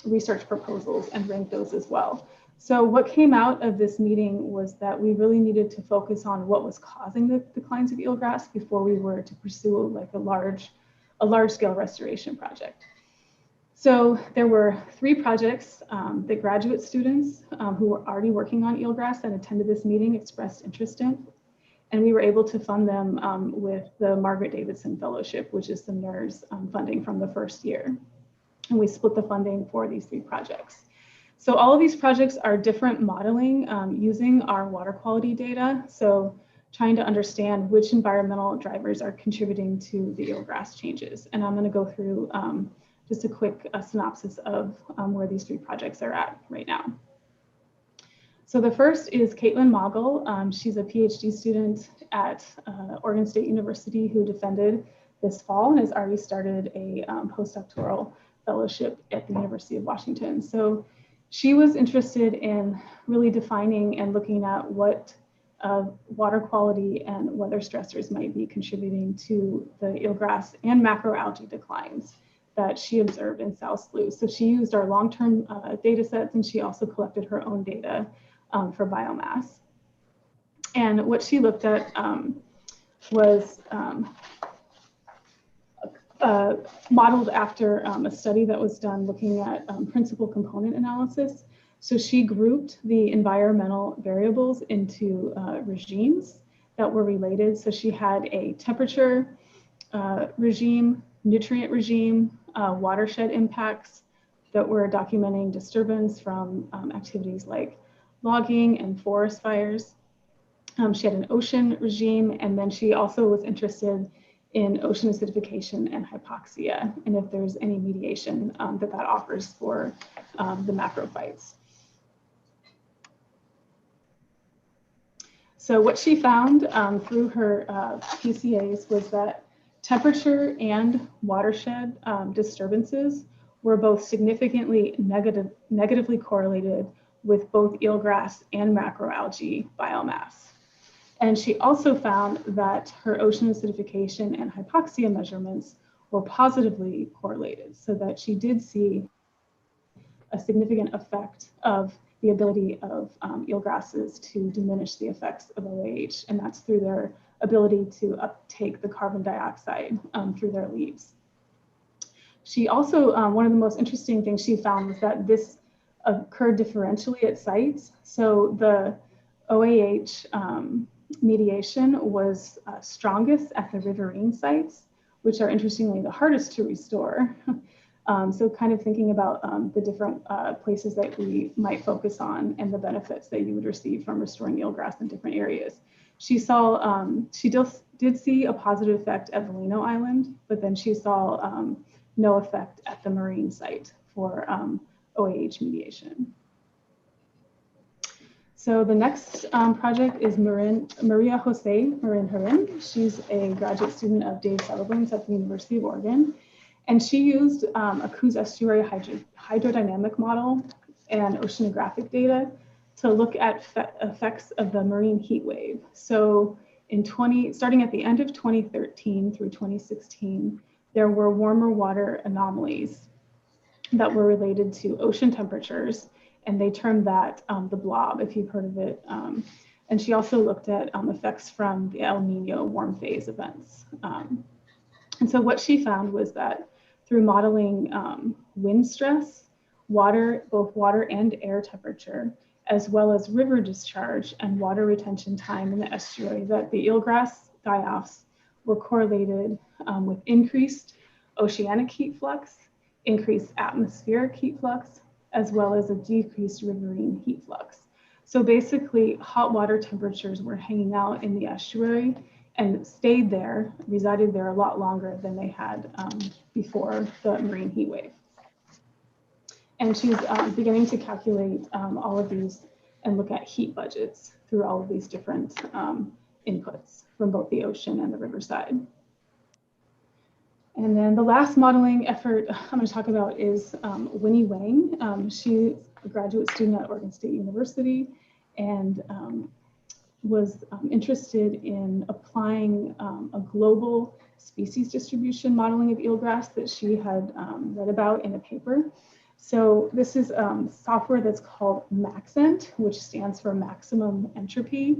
research proposals and ranked those as well. So what came out of this meeting was that we really needed to focus on what was causing the declines of eelgrass before we were to pursue like a large-scale restoration project. So there were 3 projects that graduate students who were already working on eelgrass and attended this meeting expressed interest in. And we were able to fund them with the Margaret Davidson Fellowship, which is the NERS funding from the first year. And we split the funding for these 3 projects. So all of these projects are different modeling using our water quality data. So trying to understand which environmental drivers are contributing to the eelgrass changes. And I'm going to go through just a quick synopsis of where these 3 projects are at right now. So the first is Caitlin Moggle. She's a PhD student at Oregon State University who defended this fall and has already started a postdoctoral fellowship at the University of Washington. So she was interested in really defining and looking at what water quality and weather stressors might be contributing to the eelgrass and macroalgae declines that she observed in South Slough. So she used our long-term data sets, and she also collected her own data for biomass. And what she looked at was modeled after a study that was done looking at principal component analysis. So she grouped the environmental variables into regimes that were related. So she had a temperature regime, nutrient regime, watershed impacts that were documenting disturbance from activities like logging and forest fires. She had an ocean regime, and then she also was interested in ocean acidification and hypoxia, and if there's any mediation that offers for the macrophytes. So what she found through her PCAs was that Temperature and watershed disturbances were both significantly negatively correlated with both eelgrass and macroalgae biomass. And she also found that her ocean acidification and hypoxia measurements were positively correlated, so that she did see a significant effect of the ability of eelgrasses to diminish the effects of OAH, and that's through their ability to uptake the carbon dioxide through their leaves. She also, one of the most interesting things she found was that this occurred differentially at sites. So the OAH mediation was strongest at the riverine sites, which are interestingly the hardest to restore. So kind of thinking about the different places that we might focus on and the benefits that you would receive from restoring eelgrass in different areas. She saw, she did see a positive effect at Volino Island, but then she saw no effect at the marine site for OAH mediation. So the next project is Maria Jose Marin. She's a graduate student of Dave Settleblame's at the University of Oregon. And she used a Coos estuary hydrodynamic model and oceanographic data to look at effects of the marine heat wave. So starting at the end of 2013 through 2016, there were warmer water anomalies that were related to ocean temperatures, and they termed that the blob, if you've heard of it. And she also looked at effects from the El Nino warm phase events. And so what she found was that through modeling wind stress, both water and air temperature, as well as river discharge and water retention time in the estuary, that the eelgrass die-offs were correlated with increased oceanic heat flux, increased atmospheric heat flux, as well as a decreased riverine heat flux. So basically, hot water temperatures were hanging out in the estuary and stayed there, resided there a lot longer than they had before the marine heat wave. And she's beginning to calculate all of these and look at heat budgets through all of these different inputs from both the ocean and the riverside. And then the last modeling effort I'm going to talk about is Winnie Wang. She's a graduate student at Oregon State University and was interested in applying a global species distribution modeling of eelgrass that she had read about in a paper. So this is software that's called Maxent, which stands for maximum entropy.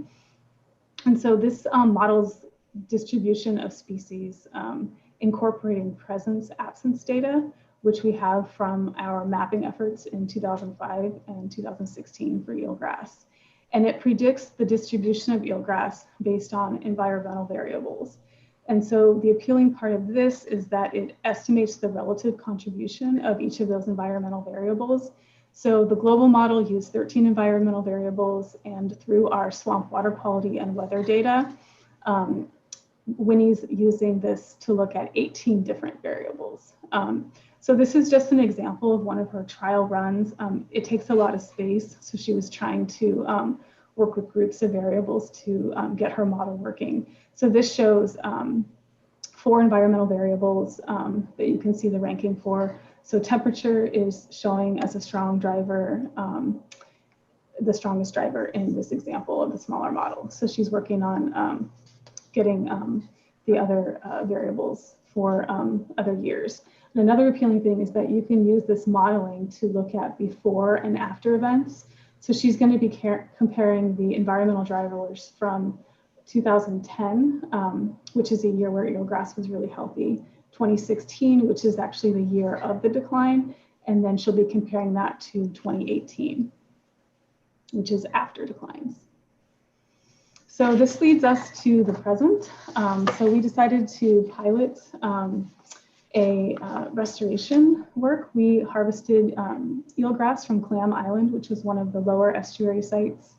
And so this models distribution of species incorporating presence absence data, which we have from our mapping efforts in 2005 and 2016 for eelgrass. And it predicts the distribution of eelgrass based on environmental variables. And so the appealing part of this is that it estimates the relative contribution of each of those environmental variables. So the global model used 13 environmental variables, and through our swamp water quality and weather data, Winnie's using this to look at 18 different variables. So this is just an example of one of her trial runs. It takes a lot of space, so she was trying to work with groups of variables to get her model working. So this shows 4 environmental variables that you can see the ranking for. So temperature is showing as a strong driver, the strongest driver in this example of the smaller model. So she's working on getting the other variables for other years. And another appealing thing is that you can use this modeling to look at before and after events. So she's going to be comparing the environmental drivers from 2010, which is a year where eelgrass was really healthy, 2016, which is actually the year of the decline, and then she'll be comparing that to 2018, which is after declines. So this leads us to the present. So we decided to pilot a restoration work. We harvested eelgrass from Clam Island, which is one of the lower estuary sites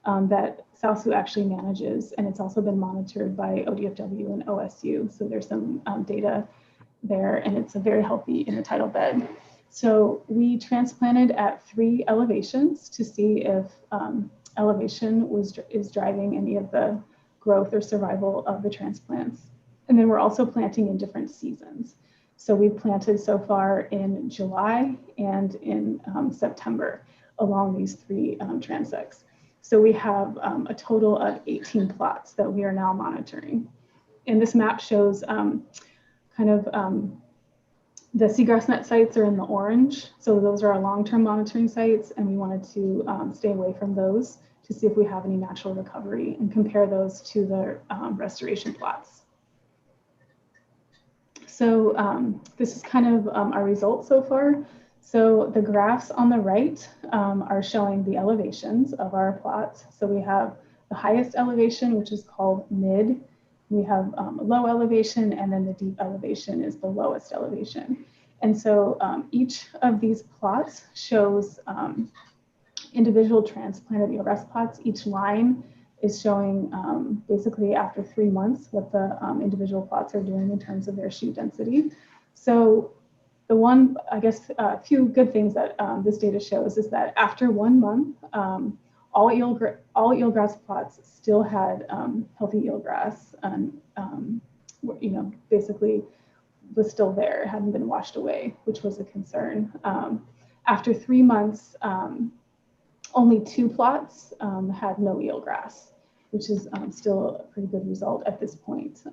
that South Slough actually manages, and it's also been monitored by ODFW and OSU. So there's some data there, and it's a very healthy intertidal bed. So we transplanted at 3 elevations to see if elevation is driving any of the growth or survival of the transplants. And then we're also planting in different seasons. So we've planted so far in July and in September along these 3 transects. So we have a total of 18 plots that we are now monitoring. And this map shows the seagrass net sites are in the orange. So those are our long-term monitoring sites, and we wanted to stay away from those to see if we have any natural recovery and compare those to the restoration plots. So this is kind of our results so far. So the graphs on the right are showing the elevations of our plots. So we have the highest elevation, which is called mid. We have a low elevation, and then the deep elevation is the lowest elevation. And so each of these plots shows individual transplanted eelgrass plots. Each line is showing basically after 3 months what the individual plots are doing in terms of their shoot density. So the one, I guess, a few good things that this data shows is that after 1 month, all eelgrass plots still had healthy eelgrass, and basically was still there, hadn't been washed away, which was a concern. After 3 months, only 2 plots had no eelgrass, which is still a pretty good result at this point.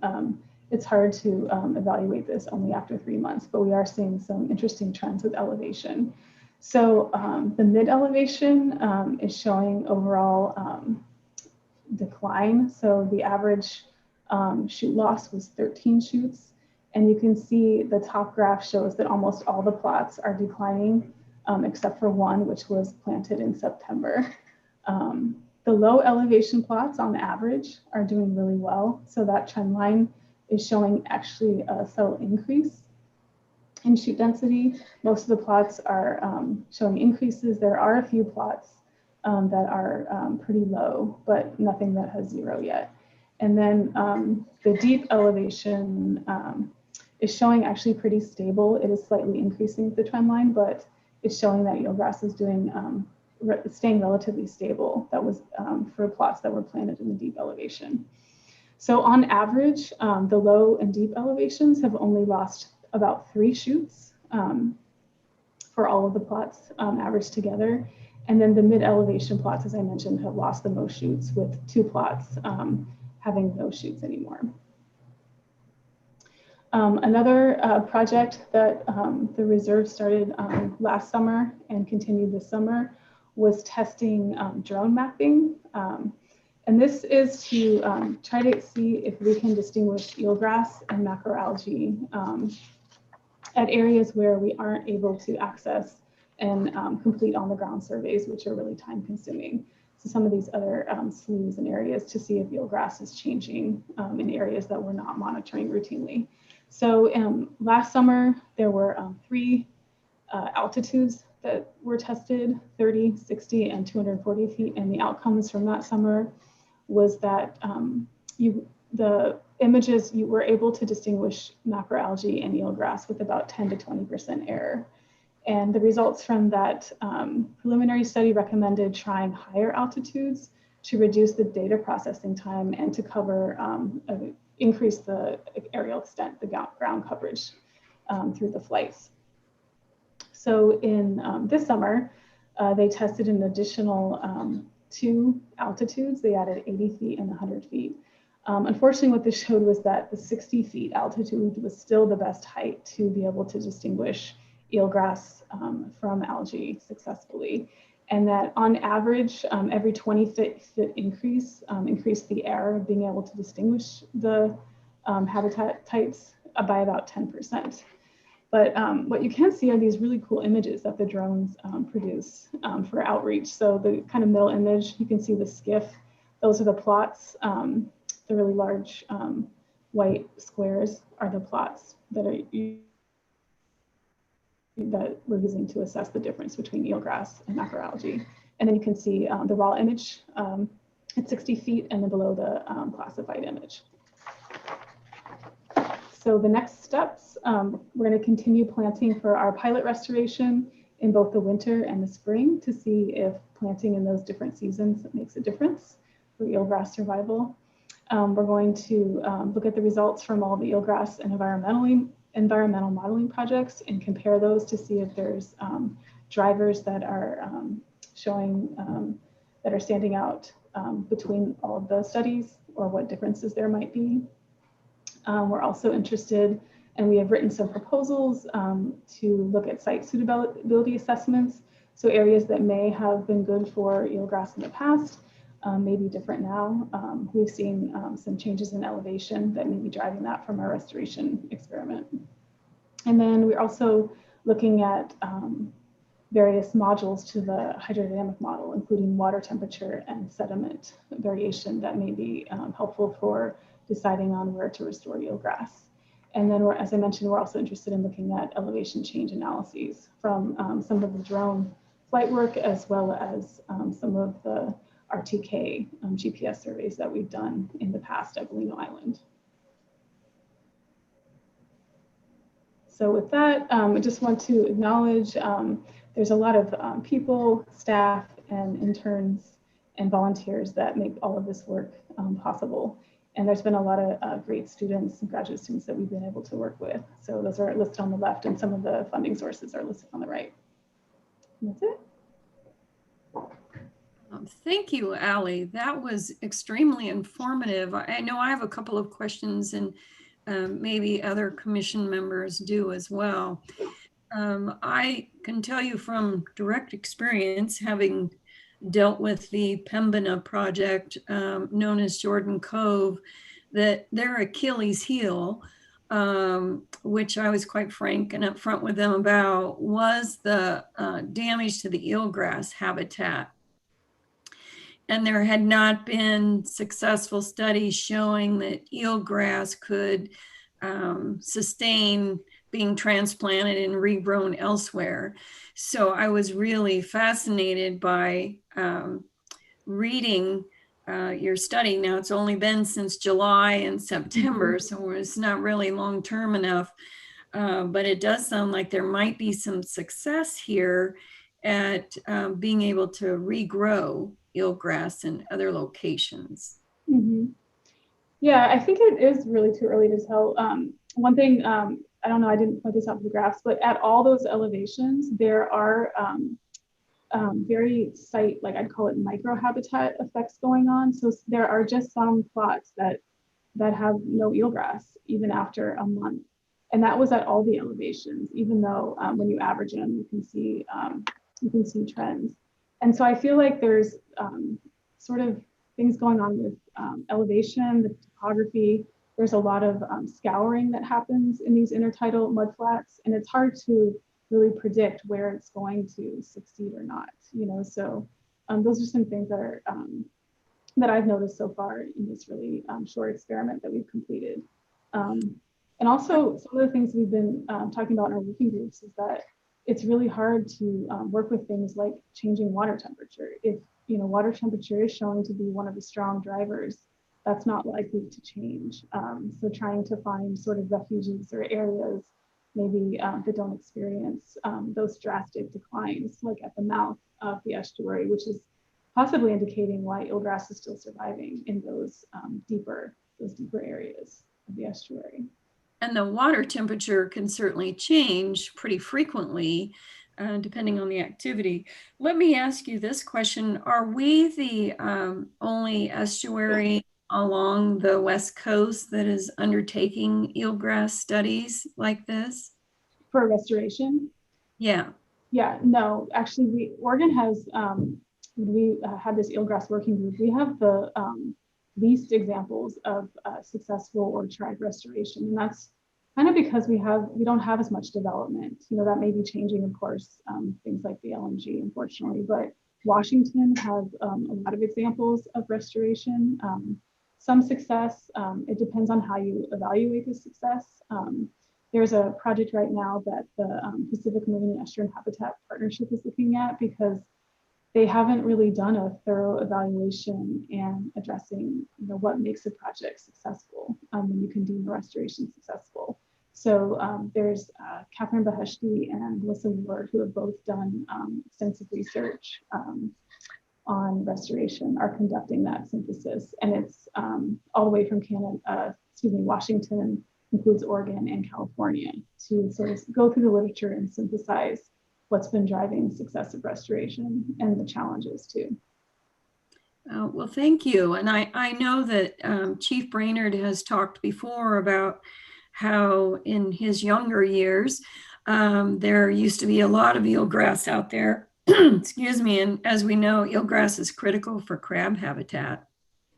It's hard to evaluate this only after 3 months, but we are seeing some interesting trends with elevation. So the mid elevation is showing overall decline. So the average shoot loss was 13 shoots. And you can see the top graph shows that almost all the plots are declining except for one, which was planted in September. The low elevation plots on average are doing really well. So that trend line is showing actually a subtle increase in shoot density. Most of the plots are showing increases. There are a few plots that are pretty low, but nothing that has 0 yet. And then the deep elevation is showing actually pretty stable. It is slightly increasing with the trend line, but it's showing that eelgrass is doing staying relatively stable. That was for plots that were planted in the deep elevation. So on average, the low and deep elevations have only lost about 3 shoots for all of the plots averaged together. And then the mid elevation plots, as I mentioned, have lost the most shoots, with 2 plots having no shoots anymore. Another project that the reserve started last summer and continued this summer was testing drone mapping. And this is to try to see if we can distinguish eelgrass and macroalgae at areas where we aren't able to access and complete on-the-ground surveys, which are really time-consuming. So some of these other sloughs and areas to see if eelgrass is changing in areas that we're not monitoring routinely. So last summer, there were 3 altitudes that were tested, 30, 60, and 240 feet. And the outcomes from that summer was that the images, you were able to distinguish macroalgae and eelgrass with about 10 to 20% error. And the results from that preliminary study recommended trying higher altitudes to reduce the data processing time and to cover, increase the aerial extent, the ground coverage through the flights. So in this summer, they tested an additional 2 altitudes. They added 80 feet and 100 feet. Unfortunately, what this showed was that the 60 feet altitude was still the best height to be able to distinguish eelgrass from algae successfully. And that on average, every 20 foot increase increased the error of being able to distinguish the habitat types by about 10%. But what you can see are these really cool images that the drones produce for outreach. So the kind of middle image, you can see the skiff. Those are the plots. The really large white squares are the plots that we're using to assess the difference between eelgrass and macroalgae. And then you can see the raw image at 60 feet and then below the classified image. So the next steps, we're going to continue planting for our pilot restoration in both the winter and the spring to see if planting in those different seasons makes a difference for eelgrass survival. We're going to look at the results from all the eelgrass and environmental modeling projects and compare those to see if there's drivers that are showing that are standing out between all of the studies or what differences there might be. We're also interested, and we have written some proposals to look at site suitability assessments. So areas that may have been good for eelgrass in the past may be different now. We've seen some changes in elevation that may be driving that from our restoration experiment. And then we're also looking at various modules to the hydrodynamic model, including water temperature and sediment variation that may be helpful for deciding on where to restore eelgrass. And then, as I mentioned, we're also interested in looking at elevation change analyses from some of the drone flight work, as well as some of the RTK GPS surveys that we've done in the past at Bellino Island. So with that, I just want to acknowledge there's a lot of people, staff, and interns and volunteers that make all of this work possible. And there's been a lot of great students and graduate students that we've been able to work with. So those are listed on the left, and some of the funding sources are listed on the right. And that's it. Thank you, Allie. That was extremely informative. I know I have a couple of questions, and maybe other commission members do as well. I can tell you from direct experience, having dealt with the Pembina project known as Jordan Cove, that their Achilles heel, which I was quite frank and upfront with them about, was the damage to the eelgrass habitat. And there had not been successful studies showing that eelgrass could sustain being transplanted and regrown elsewhere. So I was really fascinated by reading your study. Now it's only been since July and September, so it's not really long-term enough, but it does sound like there might be some success here at being able to regrow eelgrass in other locations. Mm-hmm. Yeah, I think it is really too early to tell. One thing, I don't know, I didn't point this out in the graphs, but at all those elevations, there are very site, like I'd call it microhabitat effects going on. So there are just some plots that have no eelgrass even after a month. And that was at all the elevations, even though when you average them, you can see trends. And so I feel like there's sort of things going on with elevation, the topography. There's a lot of scouring that happens in these intertidal mudflats, and it's hard to really predict where it's going to succeed or not. You know, so those are some things that are that I've noticed so far in this really short experiment that we've completed. And also some of the things we've been talking about in our working groups is that it's really hard to work with things like changing water temperature. If water temperature is showing to be one of the strong drivers, that's not likely to change. So trying to find sort of refuges or areas maybe that don't experience those drastic declines, like at the mouth of the estuary, which is possibly indicating why eelgrass is still surviving in those deeper areas of the estuary. And the water temperature can certainly change pretty frequently, depending on the activity. Let me ask you this question. Are we the only estuary along the West Coast that is undertaking eelgrass studies like this? For restoration? Yeah. Yeah, no, actually Oregon has, we had this eelgrass working group. We have the least examples of successful or tried restoration. And that's kind of because we don't have as much development. You know, that may be changing, of course, things like the LNG, unfortunately, but Washington has a lot of examples of restoration. Some success, it depends on how you evaluate the success. There's a project right now that the Pacific Marine Estuarine Habitat Partnership is looking at because they haven't really done a thorough evaluation and addressing what makes a project successful when you can deem a restoration successful. So there's Catherine Beheshti and Melissa Ward, who have both done extensive research on restoration are conducting that synthesis. And it's all the way from Washington, includes Oregon and California, to sort of go through the literature and synthesize what's been driving successive restoration and the challenges too. Well, thank you. And I know that Chief Brainerd has talked before about how in his younger years, there used to be a lot of eelgrass out there. Excuse me. And as we know, eelgrass is critical for crab habitat.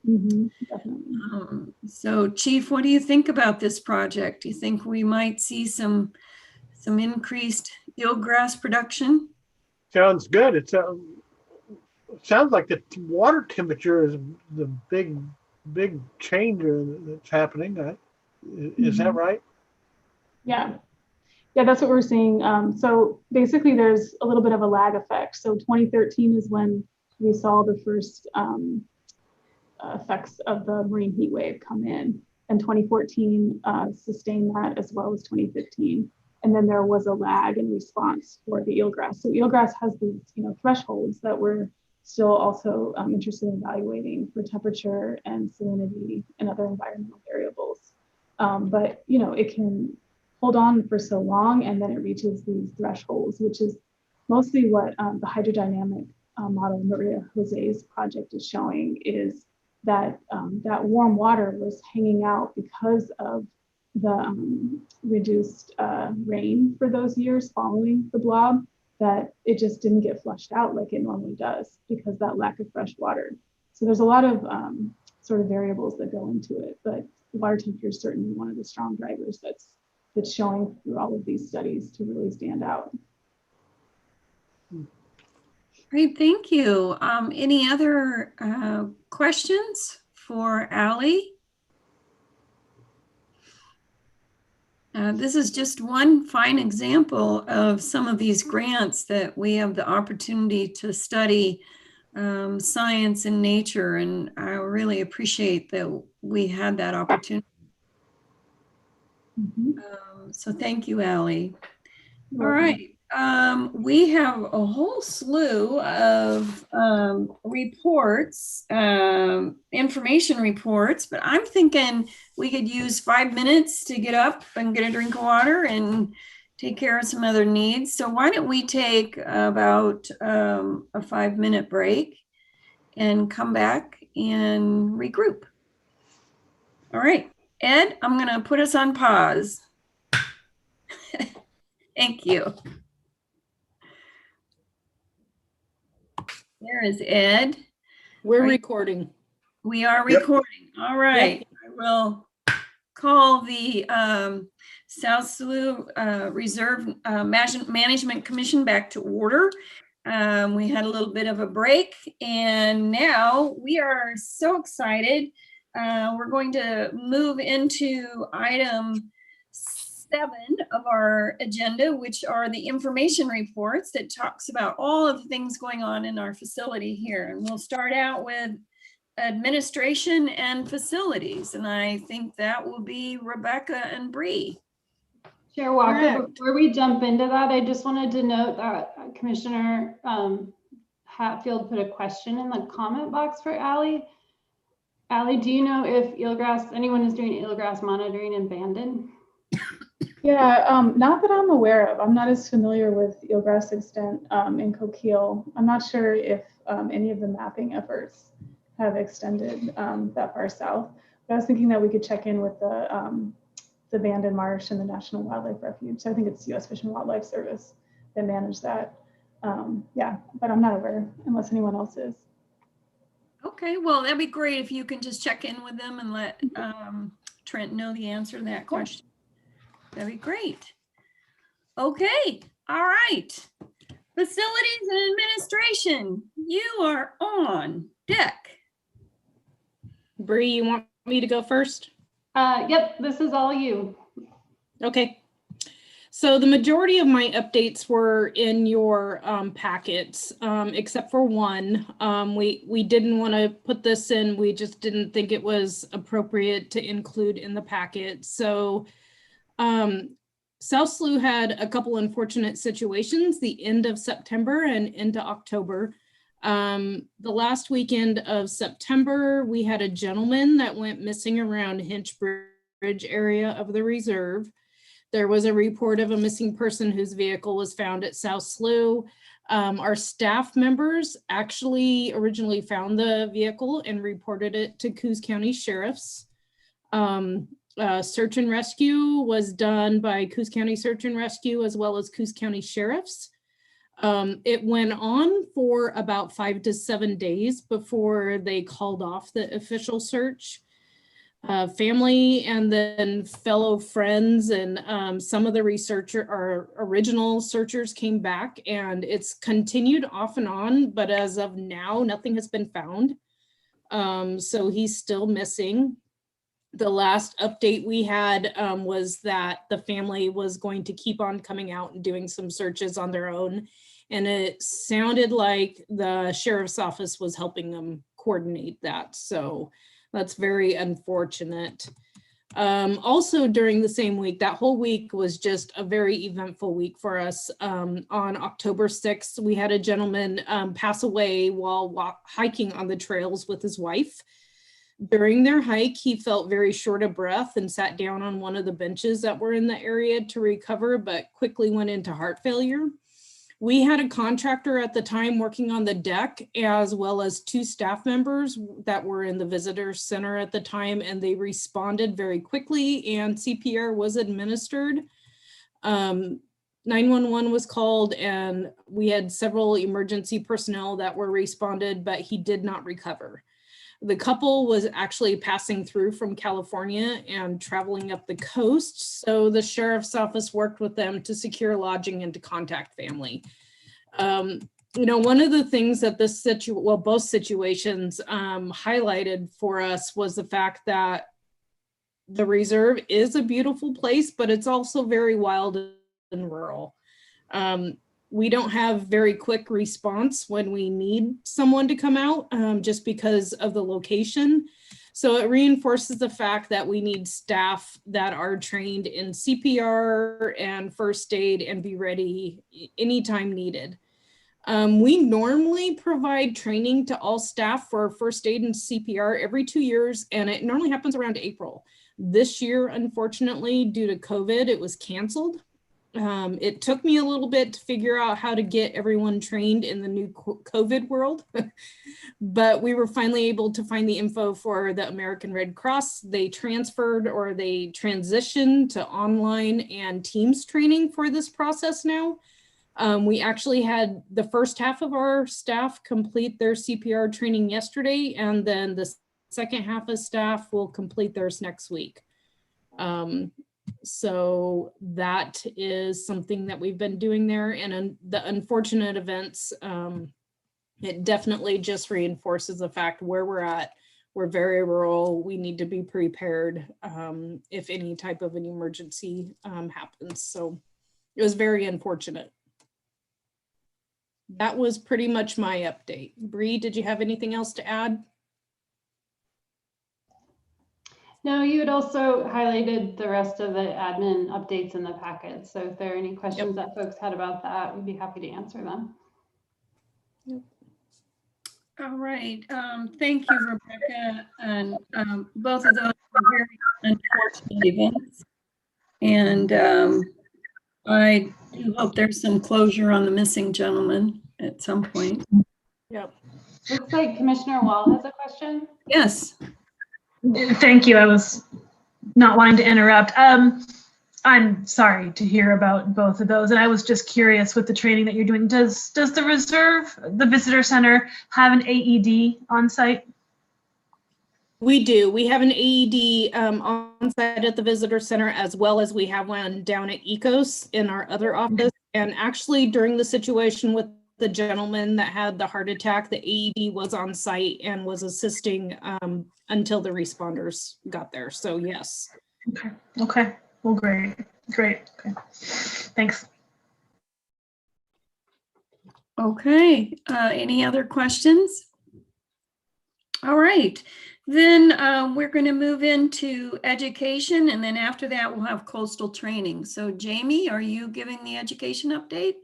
Definitely. So Chief, what do you think about this project? Do you think we might see some increased eelgrass production? Sounds good. It sounds like the water temperature is the big changer that's happening. Is that right? Yeah, that's what we're seeing. So basically there's a little bit of a lag effect. So 2013 is when we saw the first effects of the marine heat wave come in, and 2014 sustained that, as well as 2015. And then there was a lag in response for the eelgrass. So eelgrass has these, thresholds that we're still also interested in evaluating for temperature and salinity and other environmental variables. But it can hold on for so long, and then it reaches these thresholds, which is mostly what the hydrodynamic model Maria Jose's project is showing, is that that warm water was hanging out because of the reduced rain for those years following the blob, that it just didn't get flushed out like it normally does because that lack of fresh water. So there's a lot of sort of variables that go into it, but water temperature is certainly one of the strong drivers that's showing through all of these studies to really stand out. Great, thank you. Any other questions for Allie? This is just one fine example of some of these grants that we have the opportunity to study science and nature, and I really appreciate that we had that opportunity. So thank you, Allie. All right. We have a whole slew of reports, information reports, but I'm thinking we could use 5 minutes to get up and get a drink of water and take care of some other needs. So why don't we take about a 5-minute break and come back and regroup. All right, Ed, I'm gonna put us on pause. Thank you. There is Ed. We're recording. We are recording. All right. Yep. I will call the South Slough Reserve Management Commission back to order. We had a little bit of a break, and now we are so excited. We're going to move into item 7 of our agenda, which are the information reports that talks about all of the things going on in our facility here. And we'll start out with administration and facilities. And I think that will be Rebecca and Bree. Chair Walker, Correct. before we jump into that, I just wanted to note that Commissioner Hatfield put a question in the comment box for Allie. Allie, do you know if anyone is doing eelgrass monitoring in Bandon? Yeah, not that I'm aware of. I'm not as familiar with eelgrass extent in Coquille. I'm not sure if any of the mapping efforts have extended that far south. But I was thinking that we could check in with the Bandon Marsh and the National Wildlife Refuge. So I think it's U.S. Fish and Wildlife Service that manage that. Yeah, but I'm not aware unless anyone else is. Okay, well, that'd be great if you can just check in with them and let Trent know the answer to that question. That'd be great. Okay, all right. Facilities and administration, you are on deck. Bree, you want me to go first? Yep, this is all you. Okay. So the majority of my updates were in your packets, except for one. We didn't want to put this in. We just didn't think it was appropriate to include in the packet. So South Slough had a couple unfortunate situations the end of September and into October. The last weekend of September, we had a gentleman that went missing around Hinch Bridge area of the reserve. There was a report of a missing person whose vehicle was found at South Slough. Our staff members actually originally found the vehicle and reported it to Coos County Sheriff's. Search and rescue was done by Coos County Search and Rescue as well as Coos County Sheriff's. It went on for about 5 to 7 days before they called off the official search. Family and then fellow friends and some of the original searchers came back, and it's continued off and on, but as of now, nothing has been found. So he's still missing. The last update we had was that the family was going to keep on coming out and doing some searches on their own. And it sounded like the sheriff's office was helping them coordinate that. So that's very unfortunate. Also during the same week, that whole week was just a very eventful week for us. On October 6th, we had a gentleman pass away while hiking on the trails with his wife. During their hike, he felt very short of breath and sat down on one of the benches that were in the area to recover, but quickly went into heart failure. We had a contractor at the time working on the deck, as well as 2 staff members that were in the visitor center at the time, and they responded very quickly and CPR was administered. 911 was called and we had several emergency personnel that were responded, but he did not recover. The couple was actually passing through from California and traveling up the coast. So the sheriff's office worked with them to secure lodging and to contact family. You know, one of the things that both situations highlighted for us was the fact that the reserve is a beautiful place, but it's also very wild and rural. We don't have very quick response when we need someone to come out just because of the location. So it reinforces the fact that we need staff that are trained in CPR and first aid and be ready anytime needed. We normally provide training to all staff for first aid and CPR every 2 years, and it normally happens around April. This year, unfortunately, due to COVID, it was canceled. It took me a little bit to figure out how to get everyone trained in the new COVID world, but we were finally able to find the info for the American Red Cross. They transferred or they transitioned to online and Teams training for this process now. We actually had the first half of our staff complete their CPR training yesterday, and then the second half of staff will complete theirs next week. So that is something that we've been doing there, and the unfortunate events, it definitely just reinforces the fact where we're at. We're very rural. We need to be prepared if any type of an emergency happens. So it was very unfortunate. That was pretty much my update. Bree, did you have anything else to add? No, you had also highlighted the rest of the admin updates in the packet. So if there are any questions that folks had about that, we'd be happy to answer them. All right. Thank you, Rebecca. And both of those were very unfortunate events. And I do hope there's some closure on the missing gentleman at some point. Yep. Looks like Commissioner Wall has a question. Yes. Thank you. I was not wanting to interrupt. I'm sorry to hear about both of those. And I was just curious with the training that you're doing, does the reserve, the visitor center, have an AED on site? We do. We have an AED on site at the visitor center, as well as we have one down at ECOS in our other office. And actually during the situation with the gentleman that had the heart attack, the AED was on site and was assisting until the responders got there. So yes. Okay. Okay. Well, great. Okay. Thanks. Okay. Any other questions? All right. Then we're going to move into education, and then after that we'll have coastal training. So Jamie, are you giving the education update?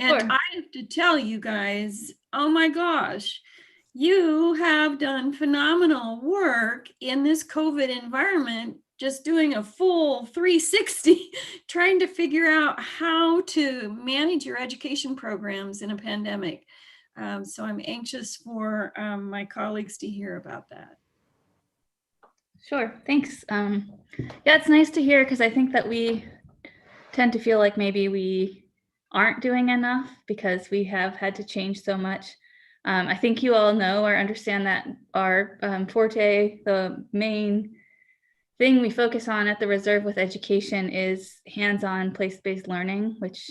And Sure. I have to tell you guys, oh my gosh, you have done phenomenal work in this COVID environment, just doing a full 360, trying to figure out how to manage your education programs in a pandemic. So I'm anxious for my colleagues to hear about that. Sure, thanks. Yeah, it's nice to hear because I think that we tend to feel like maybe we aren't doing enough because we have had to change so much. I think you all know or understand that our forte, the main thing we focus on at the Reserve with education is hands-on place-based learning, which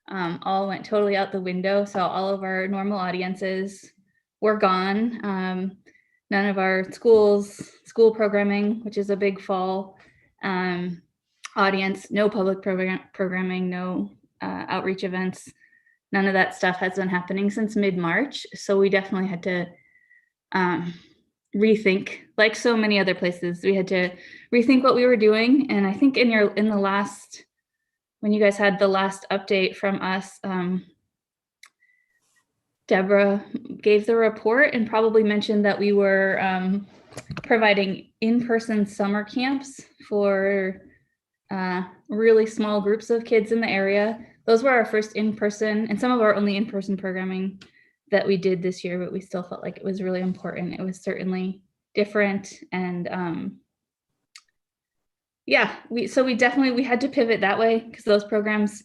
all went totally out the window. So all of our normal audiences were gone. None of our school programming, which is a big fall audience, no public programming, no outreach events. None of that stuff has been happening since mid-March. So we definitely had to rethink, like so many other places, we had to rethink what we were doing. And I think in the last, when you guys had the last update from us, Deborah gave the report and probably mentioned that we were providing in-person summer camps for really small groups of kids in the area. Those were our first in-person and some of our only in-person programming that we did this year, but we still felt like it was really important. It was certainly different. And yeah, we had to pivot that way because those programs,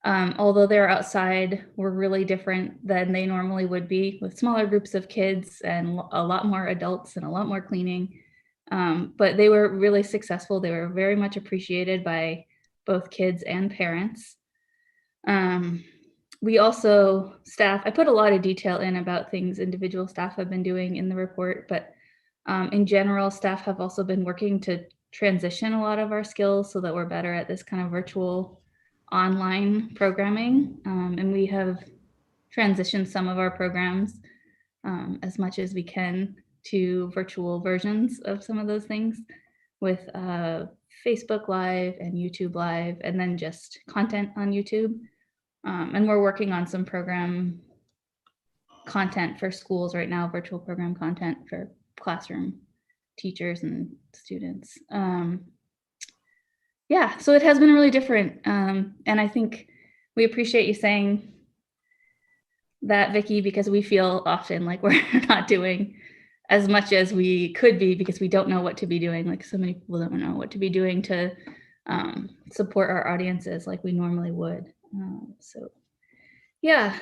although they're outside, were really different than they normally would be, with smaller groups of kids and a lot more adults and a lot more cleaning. But they were really successful. They were very much appreciated by both kids and parents. We also, staff, I put a lot of detail in about things individual staff have been doing in the report, but in general, staff have also been working to transition a lot of our skills so that we're better at this kind of virtual online programming. And we have transitioned some of our programs as much as we can to virtual versions of some of those things with Facebook Live and YouTube Live, and then just content on YouTube. And we're working on some program content for schools right now, virtual program content for classroom teachers and students. Yeah, so it has been really different. And I think we appreciate you saying that, Vicki, because we feel often like we're not doing as much as we could be because we don't know what to be doing. Like so many people don't know what to be doing to support our audiences like we normally would. So yeah,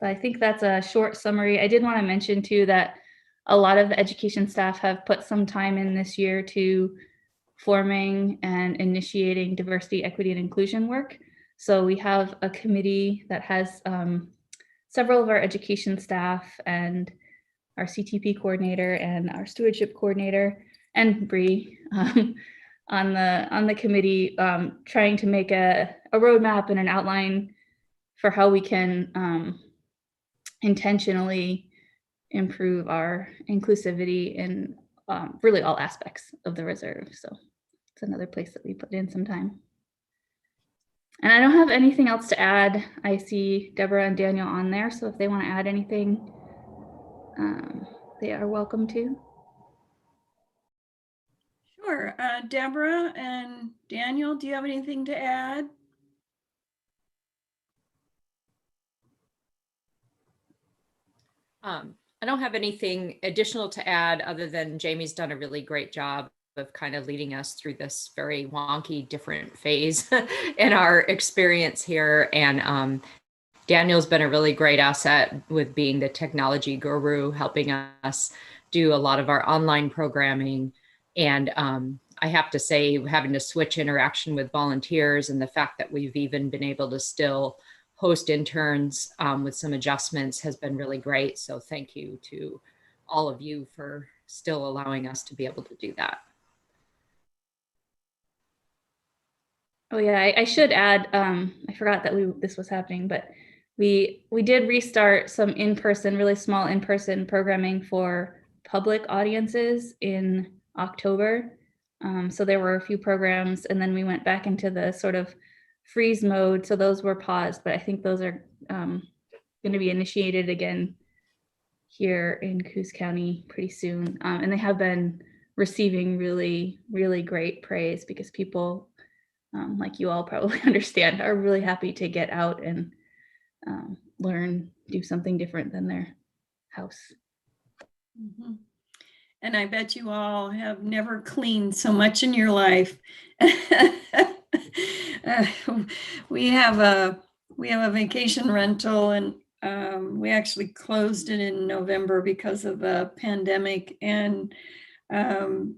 I think that's a short summary. I did want to mention too that a lot of the education staff have put some time in this year to forming and initiating diversity, equity, and inclusion work. So we have a committee that has several of our education staff and our CTP coordinator and our stewardship coordinator and Bree on the committee, trying to make a roadmap and an outline for how we can intentionally improve our inclusivity in really all aspects of the reserve. So it's another place that we put in some time. And I don't have anything else to add. I see Deborah and Daniel on there, so if they want to add anything, they are welcome to. Sure. Deborah and Daniel, do you have anything to add? I don't have anything additional to add other than Jamie's done a really great job of kind of leading us through this very wonky, different phase in our experience here. And Daniel's been a really great asset with being the technology guru, helping us do a lot of our online programming. And I have to say, having to switch interaction with volunteers and the fact that we've even been able to still host interns with some adjustments has been really great. So thank you to all of you for still allowing us to be able to do that. Oh yeah, I should add, I forgot that this was happening, but we did restart some in-person, really small in-person programming for public audiences in October. So there were a few programs and then we went back into the sort of freeze mode. So those were paused, but I think those are going to be initiated again here in Coos County pretty soon. And they have been receiving really, really great praise because people, like you all probably understand, are really happy to get out and learn, do something different than their house. Mm-hmm. And I bet you all have never cleaned so much in your life. We have a vacation rental, and we actually closed it in November because of the pandemic, and the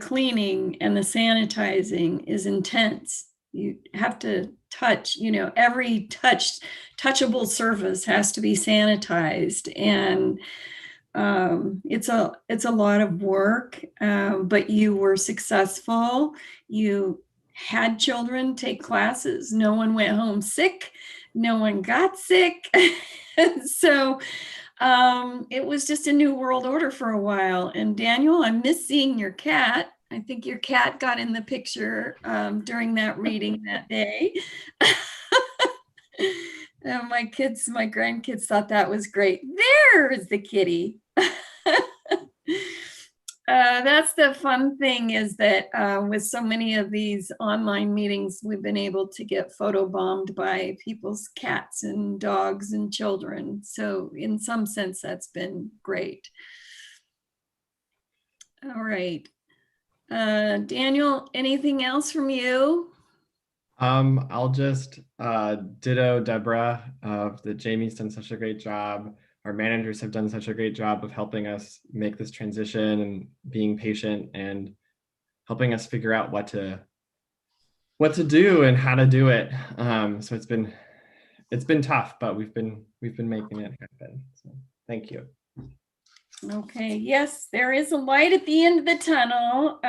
cleaning and the sanitizing is intense. You have to touch, every touchable surface has to be sanitized, and it's a lot of work, but you were successful. You had children take classes. No one went home sick. No one got sick. So it was just a new world order for a while. And Daniel, I miss seeing your cat. I think your cat got in the picture during that reading that day. My grandkids thought that was great. There is the kitty. That's the fun thing, is that with so many of these online meetings, we've been able to get photobombed by people's cats and dogs and children. So in some sense, that's been great. All right. Daniel, anything else from you? I'll just ditto Deborah, that Jamie's done such a great job. Our managers have done such a great job of helping us make this transition and being patient and helping us figure out what to do and how to do it. So it's been tough, but we've been making it happen. So thank you. Okay. Yes, there is a light at the end of the tunnel.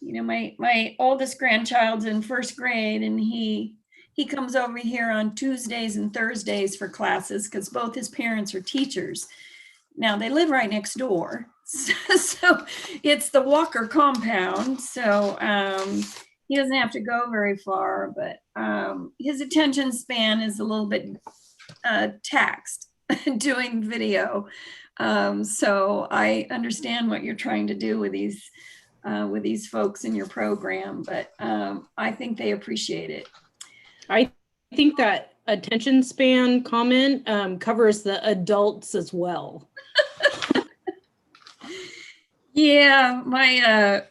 My oldest grandchild's in first grade, and he comes over here on Tuesdays and Thursdays for classes because both his parents are teachers. Now they live right next door. So it's the Walker compound. So he doesn't have to go very far, but his attention span is a little bit taxed doing video. So I understand what you're trying to do with these folks in your program, but I think they appreciate it. I think that attention span comment covers the adults as well. Yeah, my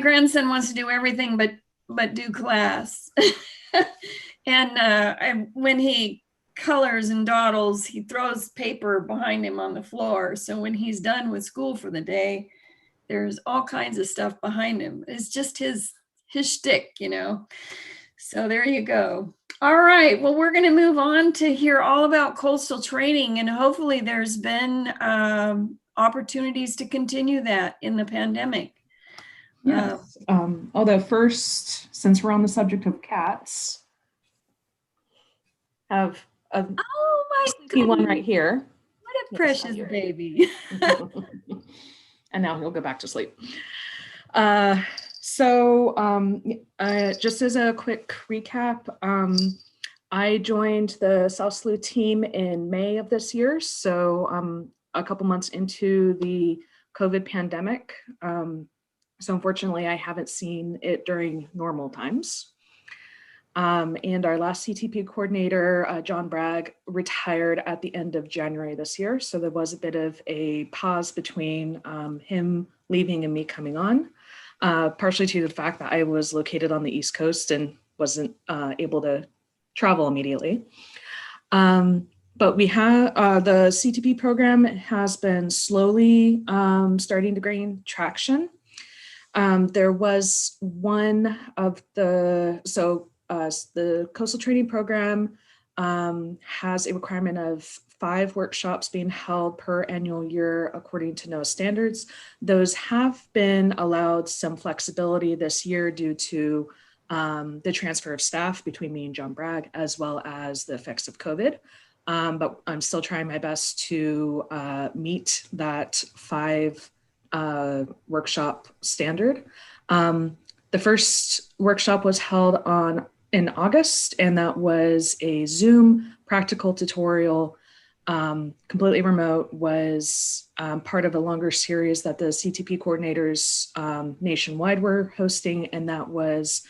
grandson wants to do everything but do class. And when he colors and dawdles, he throws paper behind him on the floor. So when he's done with school for the day, there's all kinds of stuff behind him. It's just his shtick, So there you go. All right. Well, we're going to move on to hear all about coastal training, and hopefully there's been opportunities to continue that in the pandemic. Yes. Although first, since we're on the subject of cats, have a one right here. What a precious baby. And now he'll go back to sleep. Just as a quick recap, I joined the South Slough team in May of this year. So a couple months into the COVID pandemic. So unfortunately, I haven't seen it during normal times. And our last CTP coordinator, John Bragg, retired at the end of January this year. So there was a bit of a pause between him leaving and me coming on, partially due to the fact that I was located on the East Coast and wasn't able to travel immediately. But we have the CTP program has been slowly starting to gain traction. There was one of the coastal training program has a requirement of 5 workshops being held per annual year according to NOAA standards. Those have been allowed some flexibility this year due to the transfer of staff between me and John Bragg, as well as the effects of COVID. But I'm still trying my best to meet that 5 workshop standard. The first workshop was held in August, and that was a Zoom practical tutorial, completely remote, was part of a longer series that the CTP coordinators nationwide were hosting, and that was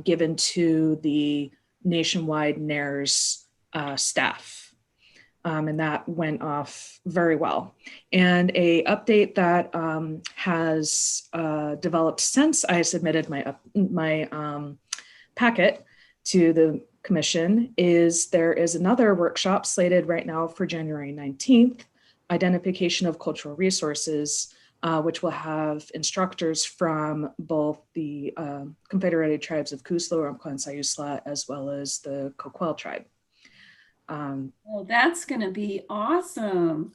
given to the nationwide NARS staff. And that went off very well. And a update that has developed since I submitted my packet to the commission is there is another workshop slated right now for January 19th, identification of cultural resources, which will have instructors from both the Confederated Tribes of Kuslo, Umpqua, and Sayusla, as well as the Coquel tribe. Well, that's going to be awesome.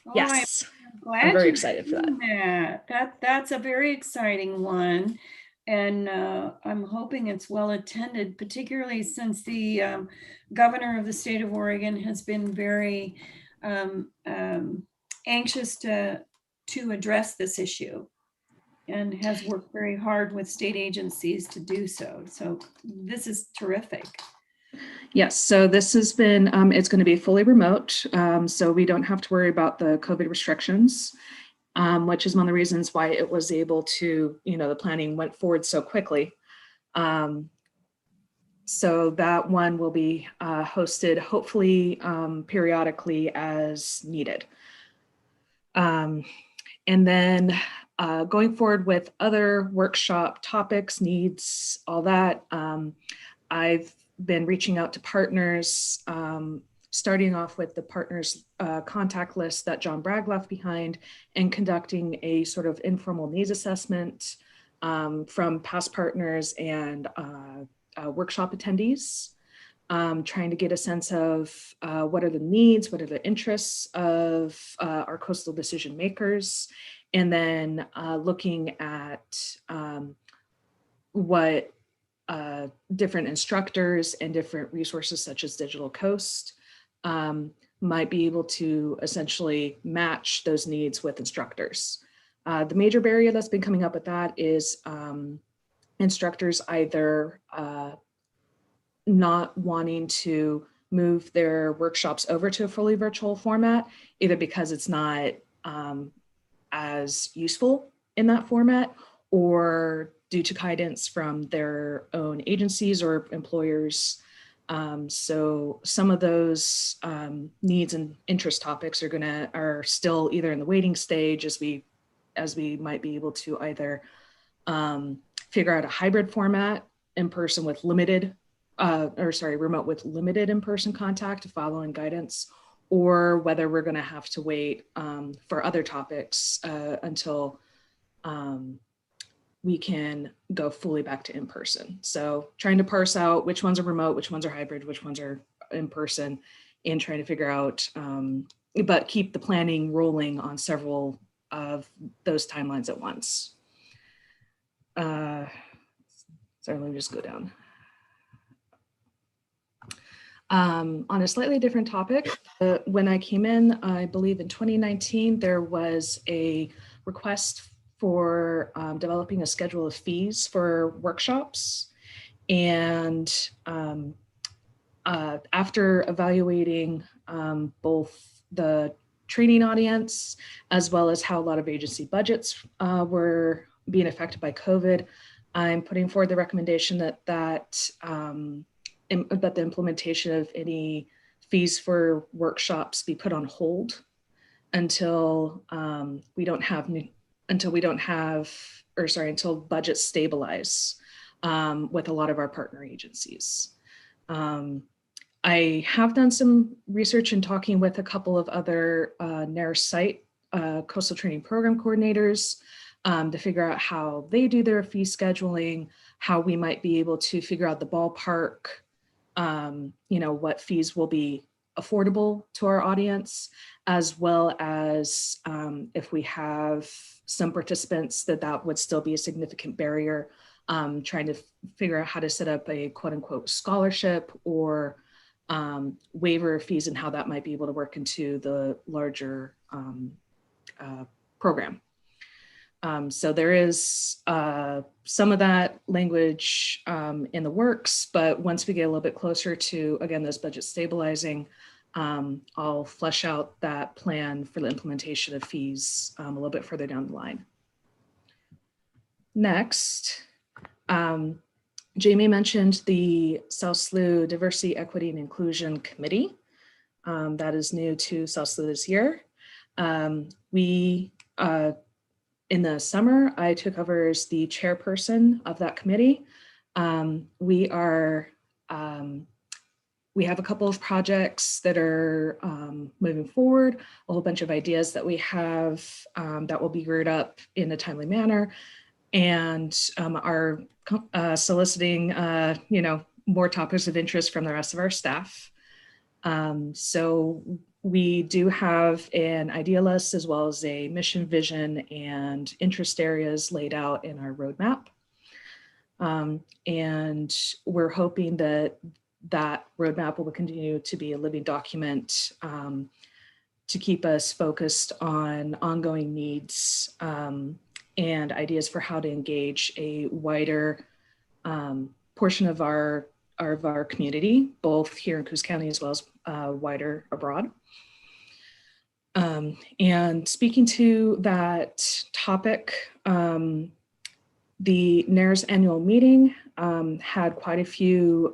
Oh, Yes, I'm glad I'm very you're excited for doing that. That's a very exciting one. And I'm hoping it's well attended, particularly since the governor of the state of Oregon has been very anxious to address this issue and has worked very hard with state agencies to do so. So this is terrific. Yes, so this has been, it's going to be fully remote, so we don't have to worry about the COVID restrictions, which is one of the reasons why it was able to, the planning went forward so quickly. So that one will be hosted hopefully periodically as needed. And then going forward with other workshop topics, needs, all that, I've been reaching out to partners, starting off with the partners contact list that John Bragg left behind and conducting a sort of informal needs assessment from past partners and workshop attendees, trying to get a sense of what are the needs, what are the interests of our coastal decision makers, and then looking at what different instructors and different resources such as Digital Coast might be able to essentially match those needs with instructors. The major barrier that's been coming up with that is instructors either not wanting to move their workshops over to a fully virtual format, either because it's not as useful in that format, or due to guidance from their own agencies or employers. So some of those needs and interest topics are still either in the waiting stage as we might be able to either figure out a hybrid format, in-person with limited, remote with limited in-person contact following guidance, or whether we're going to have to wait for other topics until we can go fully back to in-person. So trying to parse out which ones are remote, which ones are hybrid, which ones are in-person, and trying to figure out, but keep the planning rolling on several of those timelines at once. Sorry, let me just go down. On a slightly different topic, when I came in, I believe in 2019, there was a request for developing a schedule of fees for workshops. And after evaluating both the training audience, as well as how a lot of agency budgets were being affected by COVID, I'm putting forward the recommendation that the implementation of any fees for workshops be put on hold until until budgets stabilize with a lot of our partner agencies. I have done some research and talking with a couple of other NARS site coastal training program coordinators to figure out how they do their fee scheduling, how we might be able to figure out the ballpark, what fees will be affordable to our audience, as well as if we have some participants that would still be a significant barrier, trying to figure out how to set up a quote unquote scholarship or waiver of fees and how that might be able to work into the larger program. So there is some of that language in the works, but once we get a little bit closer to, again, this budget stabilizing, I'll flesh out that plan for the implementation of fees a little bit further down the line. Next, Jamie mentioned the South Slough Diversity, Equity, and Inclusion Committee. That is new to South Slough this year. In the summer, I took over as the chairperson of that committee. We have a couple of projects that are moving forward, a whole bunch of ideas that we have that will be geared up in a timely manner, and are soliciting more topics of interest from the rest of our staff. So we do have an idea list as well as a mission, vision, and interest areas laid out in our roadmap. And we're hoping that that roadmap will continue to be a living document to keep us focused on ongoing needs and ideas for how to engage a wider portion of our community, both here in Coos County as well as wider abroad. And speaking to that topic, the NARES annual meeting had quite a few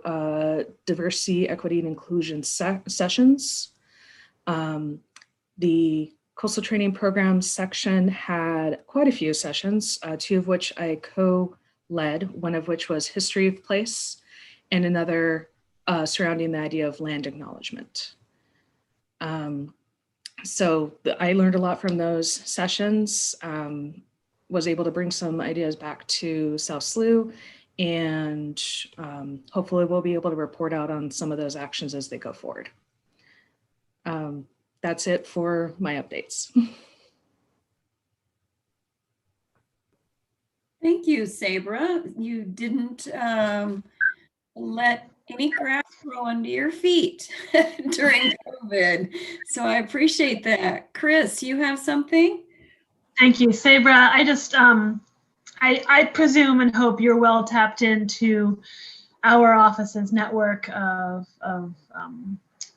diversity, equity, and inclusion sessions. The coastal training programs section had quite a few sessions, two of which I co-led, one of which was history of place, and another surrounding the idea of land acknowledgement. So I learned a lot from those sessions, was able to bring some ideas back to South Slough, and hopefully we'll be able to report out on some of those actions as they go forward. That's it for my updates. Thank you, Sabra. You didn't let any grass grow under your feet during COVID. So I appreciate that. Chris, you have something? Thank you, Sabra. I just, I presume and hope you're well tapped into our office's network of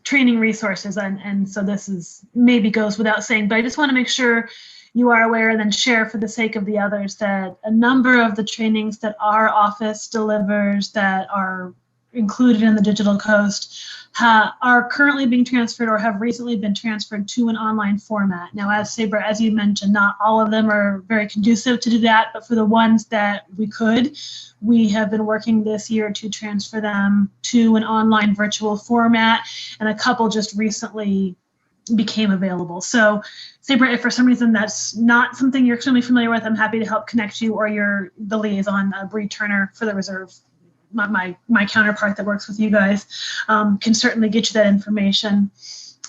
training resources. And so this is maybe goes without saying, but I just want to make sure you are aware and then share for the sake of the others that a number of the trainings that our office delivers that are included in the Digital Coast are currently being transferred or have recently been transferred to an online format. Now, as Sabra, as you mentioned, not all of them are very conducive to do that, but for the ones that we could, we have been working this year to transfer them to an online virtual format, and a couple just recently became available. So Sabra, if for some reason that's not something you're extremely familiar with, I'm happy to help connect you, or you're the liaison, Bree Turner for the reserve. My counterpart that works with you guys can certainly get you that information.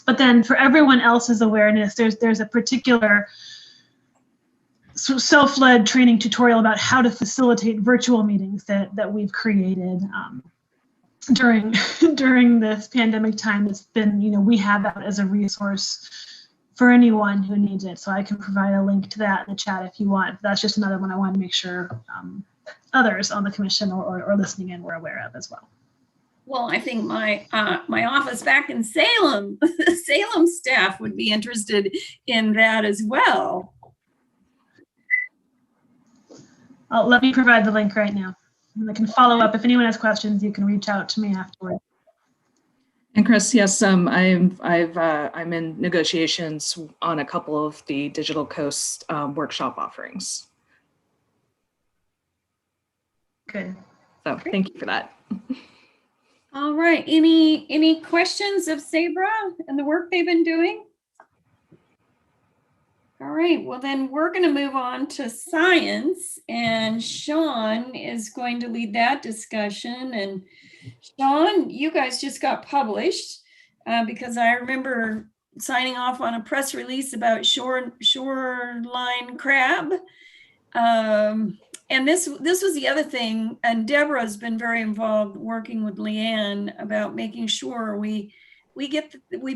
But then for everyone else's awareness, there's a particular self-led training tutorial about how to facilitate virtual meetings that we've created during this pandemic time. It's been, we have that as a resource for anyone who needs it. So I can provide a link to that in the chat if you want. That's just another one I wanted to make sure others on the commission or listening in were aware of as well. Well, I think my office back in Salem, the Salem staff would be interested in that as well. Let me provide the link right now. And I can follow up. If anyone has questions, you can reach out to me afterward. And Chris, yes, I'm in negotiations on a couple of the Digital Coast workshop offerings. Good. So thank you for that. All right. Any questions of Sabra and the work they've been doing? All right. Well, then we're going to move on to science, and Sean is going to lead that discussion. And Sean, you guys just got published because I remember signing off on a press release about shoreline crab. And this was the other thing, and Deborah's been very involved working with Leanne about making sure we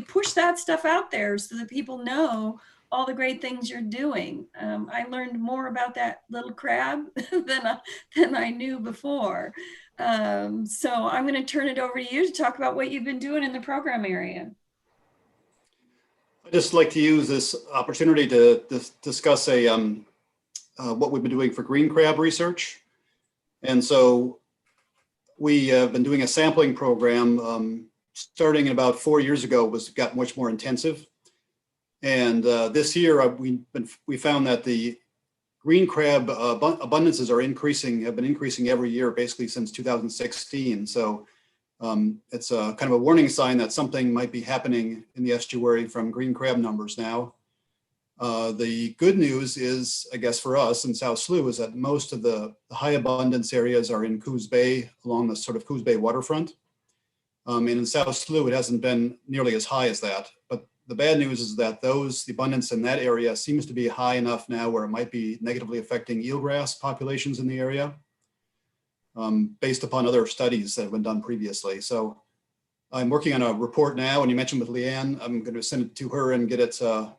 push that stuff out there so that people know all the great things you're doing. I learned more about that little crab than I knew before. So I'm going to turn it over to you to talk about what you've been doing in the program area. I'd just like to use this opportunity to discuss what we've been doing for green crab research. And so we have been doing a sampling program starting about 4 years ago, got much more intensive. And this year we found that the green crab abundances have been increasing every year, basically since 2016. So it's a kind of a warning sign that something might be happening in the estuary from green crab numbers now. The good news is, I guess for us in South Slough, is that most of the high abundance areas are in Coos Bay, along the sort of Coos Bay waterfront. And in South Slough, it hasn't been nearly as high as that. But the bad news is that the abundance in that area seems to be high enough now where it might be negatively affecting eelgrass populations in the area, based upon other studies that have been done previously. So I'm working on a report now, and you mentioned with Leanne, I'm going to send it to her and get it, I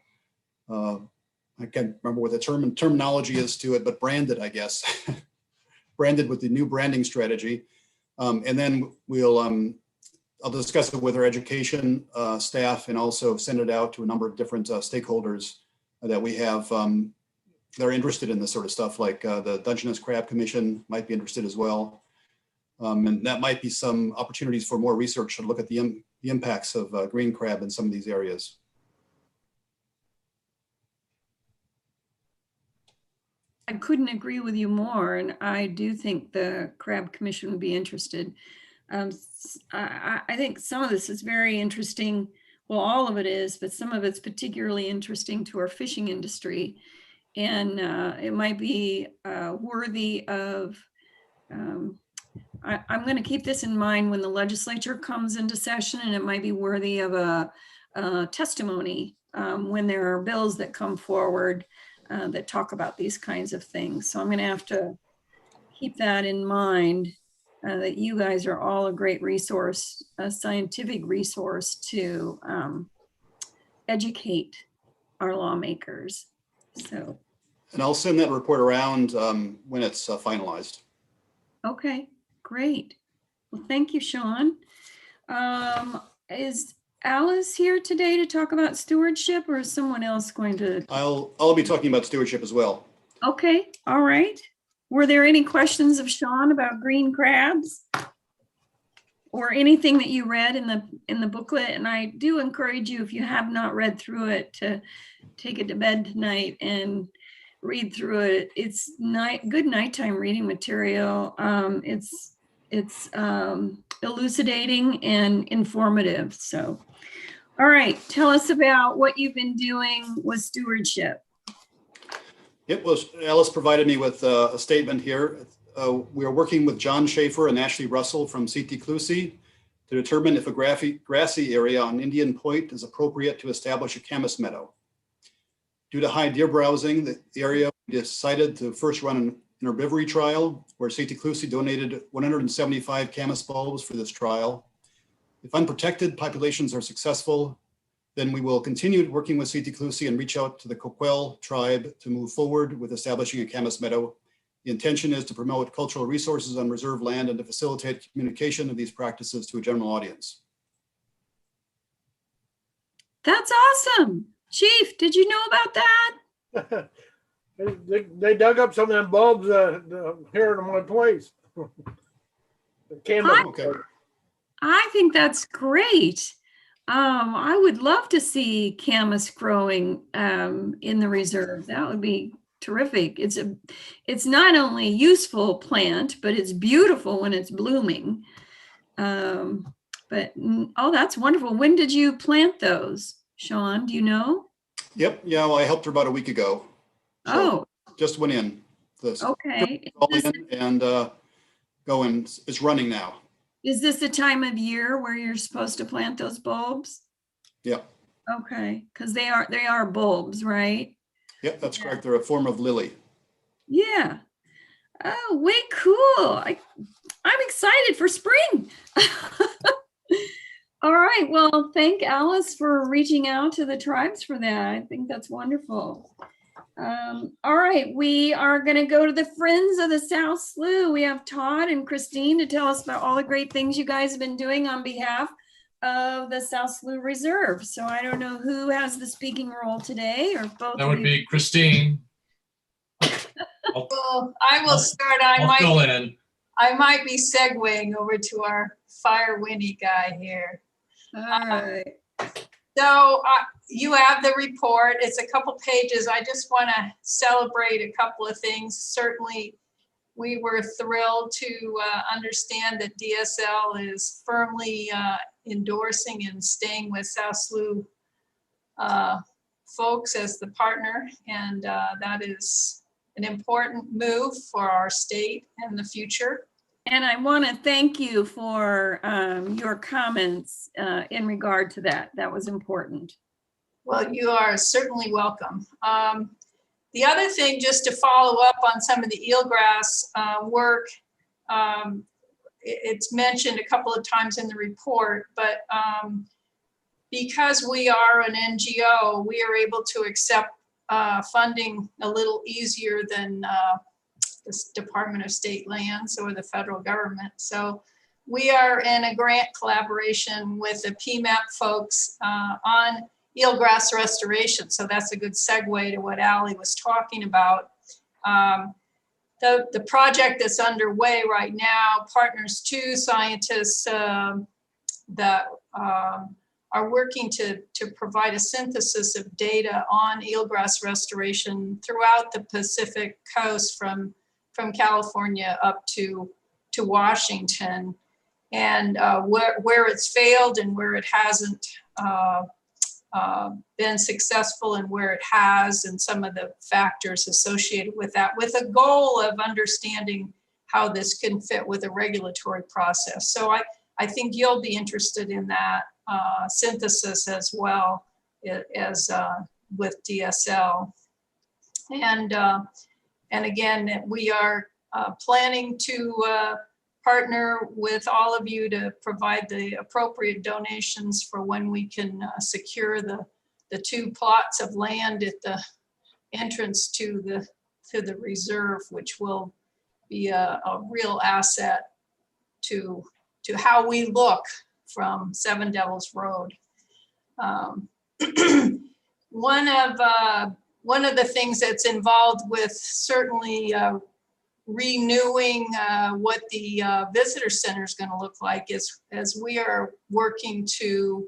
can't remember what the terminology is to it, but branded, I guess, branded with the new branding strategy. And then I'll discuss it with our education staff and also send it out to a number of different stakeholders that we have that are interested in this sort of stuff, like the Dungeness Crab Commission might be interested as well. And that might be some opportunities for more research to look at the impacts of green crab in some of these areas. I couldn't agree with you more, and I do think the Crab Commission would be interested. I think some of this is very interesting. Well, all of it is, but some of it's particularly interesting to our fishing industry. And it might be worthy of, I'm going to keep this in mind when the legislature comes into session, and it might be worthy of a testimony when there are bills that come forward that talk about these kinds of things. So I'm going to have to keep that in mind, that you guys are all a great resource, a scientific resource to educate our lawmakers. So. And I'll send that report around when it's finalized. Okay, great. Well, thank you, Sean. Is Alice here today to talk about stewardship, or is someone else going to? I'll be talking about stewardship as well. Okay, all right. Were there any questions of Sean about green crabs or anything that you read in the booklet? And I do encourage you, if you have not read through it, to take it to bed tonight and read through it. It's good nighttime reading material. It's elucidating and informative. So, all right, tell us about what you've been doing with stewardship. It was, Alice provided me with a statement here. We are working with John Schaefer and Ashley Russell from CT Clusie to determine if a grassy area on Indian Point is appropriate to establish a camas meadow. Due to high deer browsing, the area decided to first run an herbivory trial where CT Clusie donated 175 camas bulbs for this trial. If unprotected populations are successful, then we will continue working with CT Clusie and reach out to the Coquel tribe to move forward with establishing a camas meadow. The intention is to promote cultural resources on reserve land and to facilitate communication of these practices to a general audience. That's awesome. Chief, did you know about that? They dug up some of them bulbs here in one place. I think that's great. I would love to see camas growing in the reserve. That would be terrific. It's not only a useful plant, but it's beautiful when it's blooming. But oh, that's wonderful. When did you plant those, Sean? Do you know? Yep. Yeah. Well, I helped her about a week ago. So just went in. Okay. And going. It's running now. Is this the time of year where you're supposed to plant those bulbs? Yep. Okay, because they are bulbs, right? Yep, that's correct. They're a form of lily. Yeah. Oh, way cool. I'm excited for spring. All right, well, thank Alice for reaching out to the tribes for that. I think that's wonderful. All right, we are going to go to the Friends of the South Slough. We have Todd and Christine to tell us about all the great things you guys have been doing on behalf of the South Slough Reserve. So I don't know who has the speaking role today, or both. That would be Christine. Well, I will start. I'll fill in. I might be segueing over to our Fire Winnie guy here. All right. So you have the report. It's a couple pages. I just want to celebrate a couple of things. Certainly, we were thrilled to understand that DSL is firmly endorsing and staying with South Slough folks as the partner. And that is an important move for our state and the future. And I want to thank you for your comments in regard to that. That was important. Well, you are certainly welcome. The other thing, just to follow up on some of the eelgrass work, it's mentioned a couple of times in the report, but because we are an NGO, we are able to accept funding a little easier than the Department of State Lands or the federal government. So we are in a grant collaboration with the PMAP folks on eelgrass restoration. So that's a good segue to what Allie was talking about. The project that's underway right now partners two scientists that are working to provide a synthesis of data on eelgrass restoration throughout the Pacific coast from California up to Washington, and where it's failed and where it hasn't been successful and where it has, and some of the factors associated with that, with a goal of understanding how this can fit with a regulatory process. So I think you'll be interested in that synthesis as well as with DSL. And again, we are planning to partner with all of you to provide the appropriate donations for when we can secure the two plots of land at the entrance to the reserve, which will be a real asset to how we look from Seven Devils Road. One of the things that's involved with certainly renewing what the visitor center is going to look like is as we are working to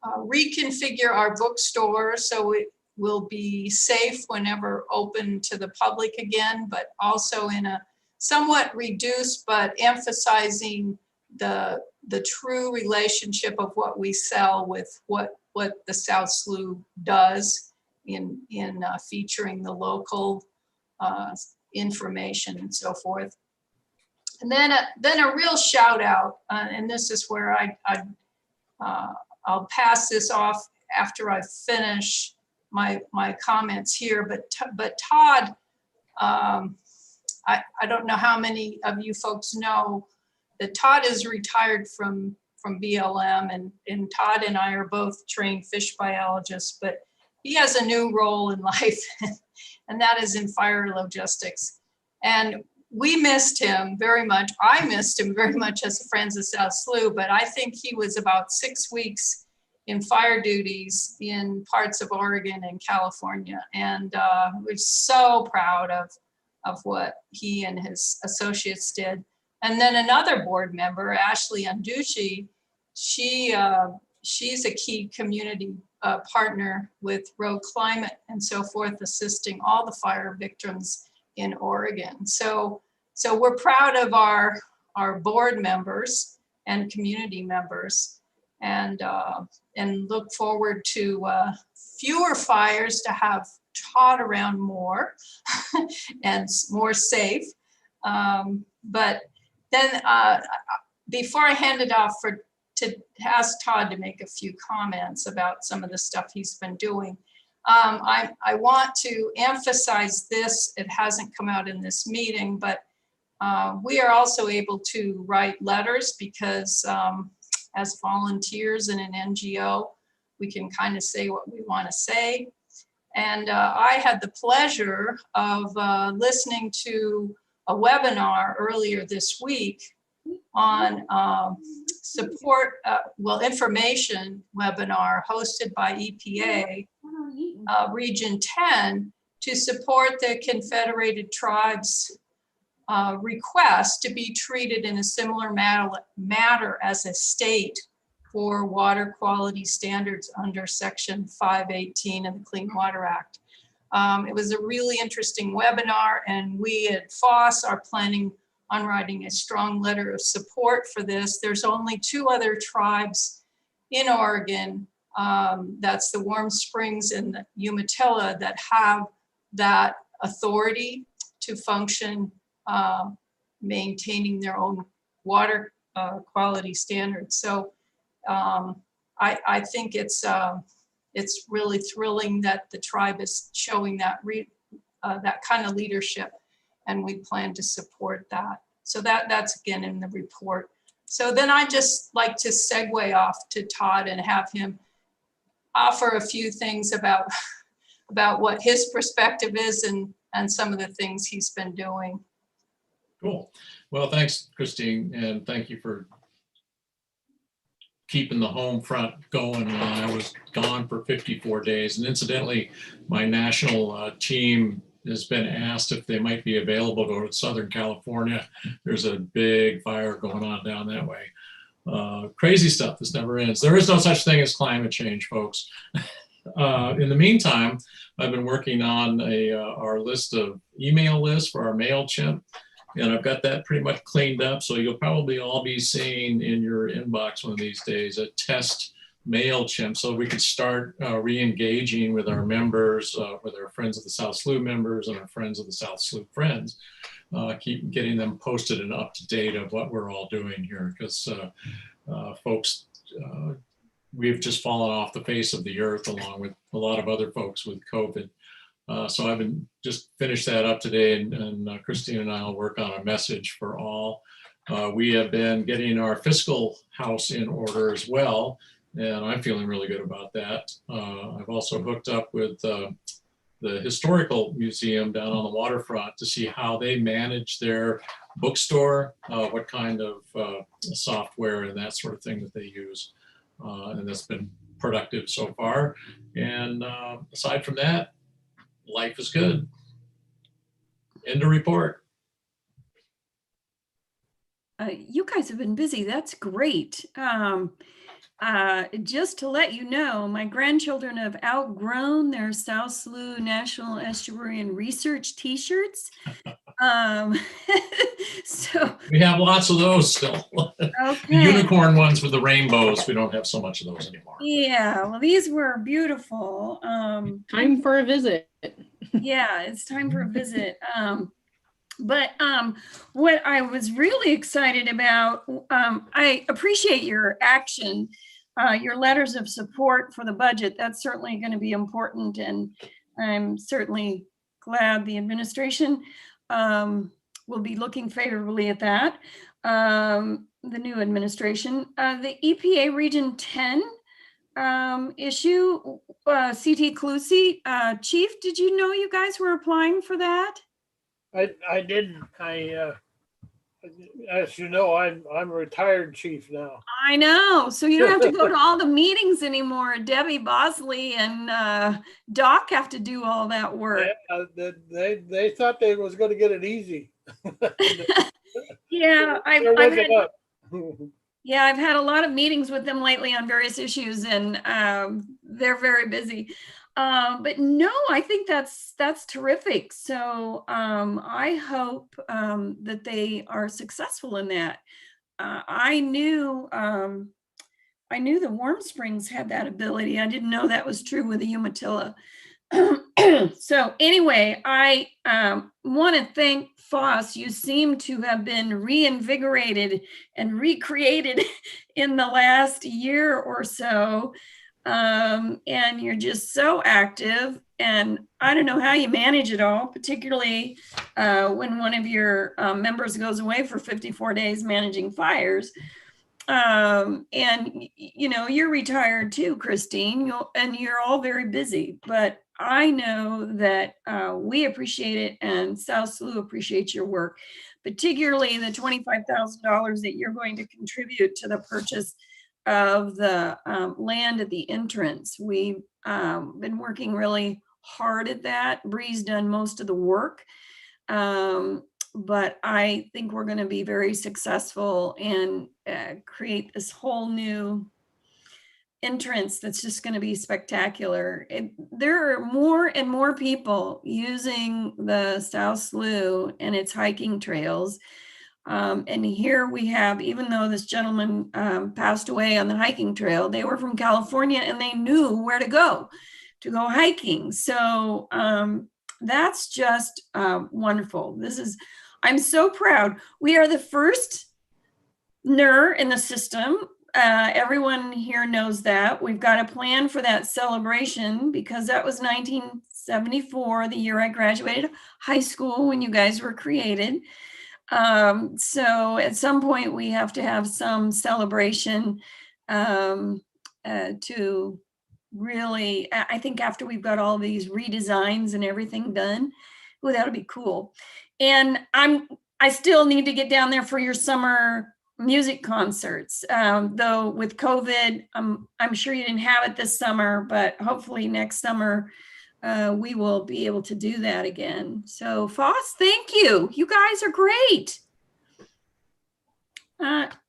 reconfigure our bookstore so it will be safe whenever open to the public again, but also in a somewhat reduced but emphasizing the true relationship of what we sell with what the South Slough does in featuring the local information and so forth. And then a real shout out, and this is where I'll pass this off after I finish my comments here, but Todd, I don't know how many of you folks know that Todd is retired from BLM, and Todd and I are both trained fish biologists, but he has a new role in life, and that is in fire logistics. And we missed him very much. I missed him very much as a Friends of South Slough, but I think he was about 6 weeks in fire duties in parts of Oregon and California. And we're so proud of what he and his associates did. And then another board member, Ashley Anducci, she's a key community partner with Road Climate and so forth, assisting all the fire victims in Oregon. So we're proud of our board members and community members, and look forward to fewer fires, to have Todd around more and more safe. But then before I hand it off to ask Todd to make a few comments about some of the stuff he's been doing, I want to emphasize this. It hasn't come out in this meeting, but we are also able to write letters because as volunteers in an NGO. We can kind of say what we want to say. And I had the pleasure of listening to a webinar earlier this week on information webinar hosted by EPA Region 10 to support the Confederated Tribes request to be treated in a similar matter as a state for water quality standards under Section 518 of the Clean Water Act. It was a really interesting webinar, and we at FOSS are planning on writing a strong letter of support for this. There's only 2 other tribes in Oregon, that's the Warm Springs and the Umatilla, that have that authority to function maintaining their own water quality standards. So I think it's really thrilling that the tribe is showing that that kind of leadership, and we plan to support that. So that's again in the report. So then I just like to segue off to Todd and have him offer a few things about what his perspective is and some of the things he's been doing. Cool. Well, thanks, Christine, and thank you for keeping the home front going while I was gone for 54 days. And incidentally, my national team has been asked if they might be available to go to Southern California. There's a big fire going on down that way. Crazy stuff. This never ends. There is no such thing as climate change, folks. In the meantime, I've been working on our list of email lists for our MailChimp, and I've got that pretty much cleaned up. So you'll probably all be seeing in your inbox one of these days a test MailChimp, so we could start re-engaging with our members, with our Friends of the South Slough members and our Friends of the South Slough Friends. Keep getting them posted and up to date of what we're all doing here, because folks, we've just fallen off the face of the earth along with a lot of other folks with COVID. So I've been just finished that up today, and Christine and I will work on a message for all. We have been getting our fiscal house in order as well, and I'm feeling really good about that. I've also hooked up with the Historical Museum down on the waterfront to see how they manage their bookstore, what kind of software and that sort of thing that they use. And that's been productive so far. And aside from that, life is good. End of report. You guys have been busy. That's great. Just to let you know, my grandchildren have outgrown their South Slough National Estuarine Research t-shirts. So we have lots of those still. Okay. The unicorn ones with the rainbows, we don't have so much of those anymore. Yeah, well, these were beautiful. Time for a visit. Yeah, it's time for a visit. But what I was really excited about, I appreciate your action, your letters of support for the budget. That's certainly going to be important, and I'm certainly glad the administration will be looking favorably at that. The new administration, the EPA Region 10 issue, CT Clusi, Chief, did you know you guys were applying for that? I didn't. As you know, I'm a retired chief now. I know. So you don't have to go to all the meetings anymore. Debbie Bosley and Doc have to do all that work. Yeah, they thought they was going to get it easy. Yeah, I've had a lot of meetings with them lately on various issues, and they're very busy. But no, I think that's terrific. So I hope that they are successful in that. I knew the Warm Springs had that ability. I didn't know that was true with the Umatilla. So anyway, I want to thank FOSS. You seem to have been reinvigorated and recreated in the last year or so. And you're just so active, and I don't know how you manage it all, particularly when one of your members goes away for 54 days managing fires. And you know, you're retired too, Christine, and you're all very busy, but I know that we appreciate it and South Slough appreciates your work, particularly the $25,000 that you're going to contribute to the purchase of the land at the entrance. We've been working really hard at that. Bree's done most of the work. But I think we're going to be very successful and create this whole new entrance that's just going to be spectacular. There are more and more people using the South Slough and its hiking trails. And here we have, even though this gentleman passed away on the hiking trail, they were from California and they knew where to go hiking. So that's just wonderful. I'm so proud. We are the first NER in the system. Everyone here knows that. We've got a plan for that celebration because that was 1974, the year I graduated high school when you guys were created. So at some point we have to have some celebration to really, I think after we've got all these redesigns and everything done, well, that'll be cool. And I still need to get down there for your summer music concerts. Though with COVID, I'm sure you didn't have it this summer, but hopefully next summer we will be able to do that again. So Foss, thank you. You guys are great.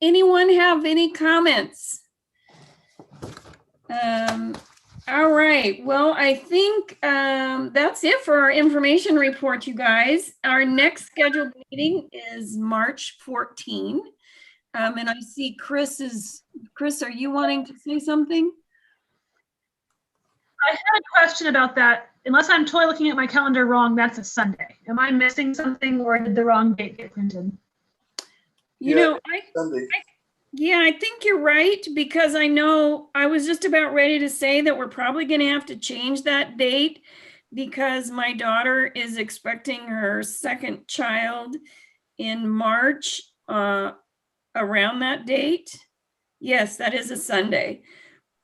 Anyone have any comments? All right. Well, I think that's it for our information report, you guys. Our next scheduled meeting is March 14. And I see Chris, are you wanting to say something? I had a question about that. Unless I'm totally looking at my calendar wrong, that's a Sunday. Am I missing something or did the wrong date get printed? You know, I think you're right, because I know I was just about ready to say that we're probably going to have to change that date because my daughter is expecting her second child in March around that date. Yes, that is a Sunday.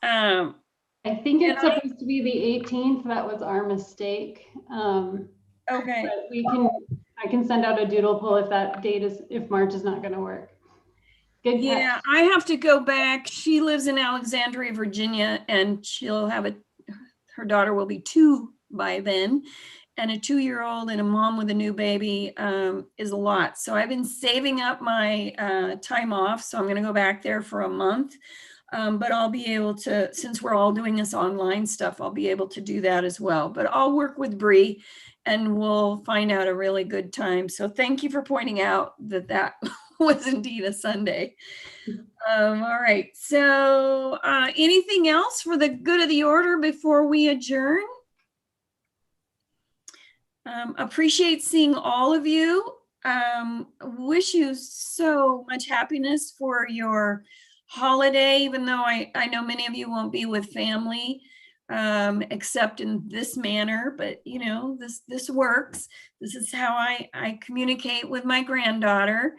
I think it's supposed to be the 18th. That was our mistake. Okay. But I can send out a doodle poll if March is not going to work. Good yeah, catch. I have to go back. She lives in Alexandria, Virginia, and her daughter will be 2 by then. And a 2-year-old and a mom with a new baby is a lot. So I've been saving up my time off. So I'm going to go back there for a month. But I'll be able to, since we're all doing this online stuff, I'll be able to do that as well. But I'll work with Bree and we'll find out a really good time. So thank you for pointing out that was indeed a Sunday. All right. So anything else for the good of the order before we adjourn? Appreciate seeing all of you. Wish you so much happiness for your holiday, even though I know many of you won't be with family, except in this manner, but you know, this works. This is how I communicate with my granddaughter.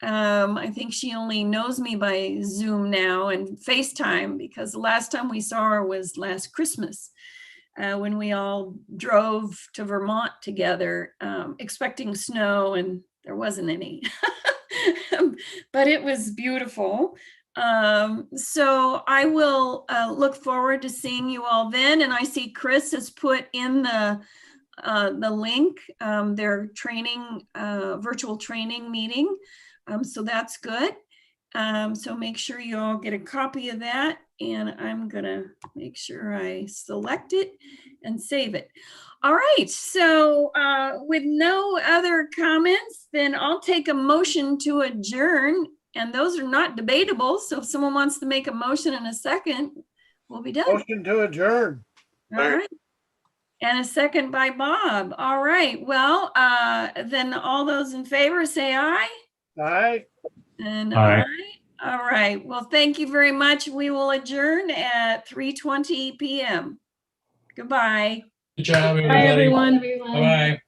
I think she only knows me by Zoom now and FaceTime, because the last time we saw her was last Christmas. When we all drove to Vermont together, expecting snow, and there wasn't any, but it was beautiful. So I will look forward to seeing you all then. And I see Chris has put in the link, their training, virtual training meeting. So that's good. So make sure you all get a copy of that, and I'm gonna make sure I select it and save it. All right, so with no other comments, then I'll take a motion to adjourn, and those are not debatable. So if someone wants to make a motion in a second, we'll be done. Motion to adjourn. All right. And a second by Bob. All right, well, then all those in favor say aye. Aye. And aye. All right. Well, thank you very much. We will adjourn at 3:20 p.m. Goodbye. Good job, Bye, everybody. everyone. Bye-bye.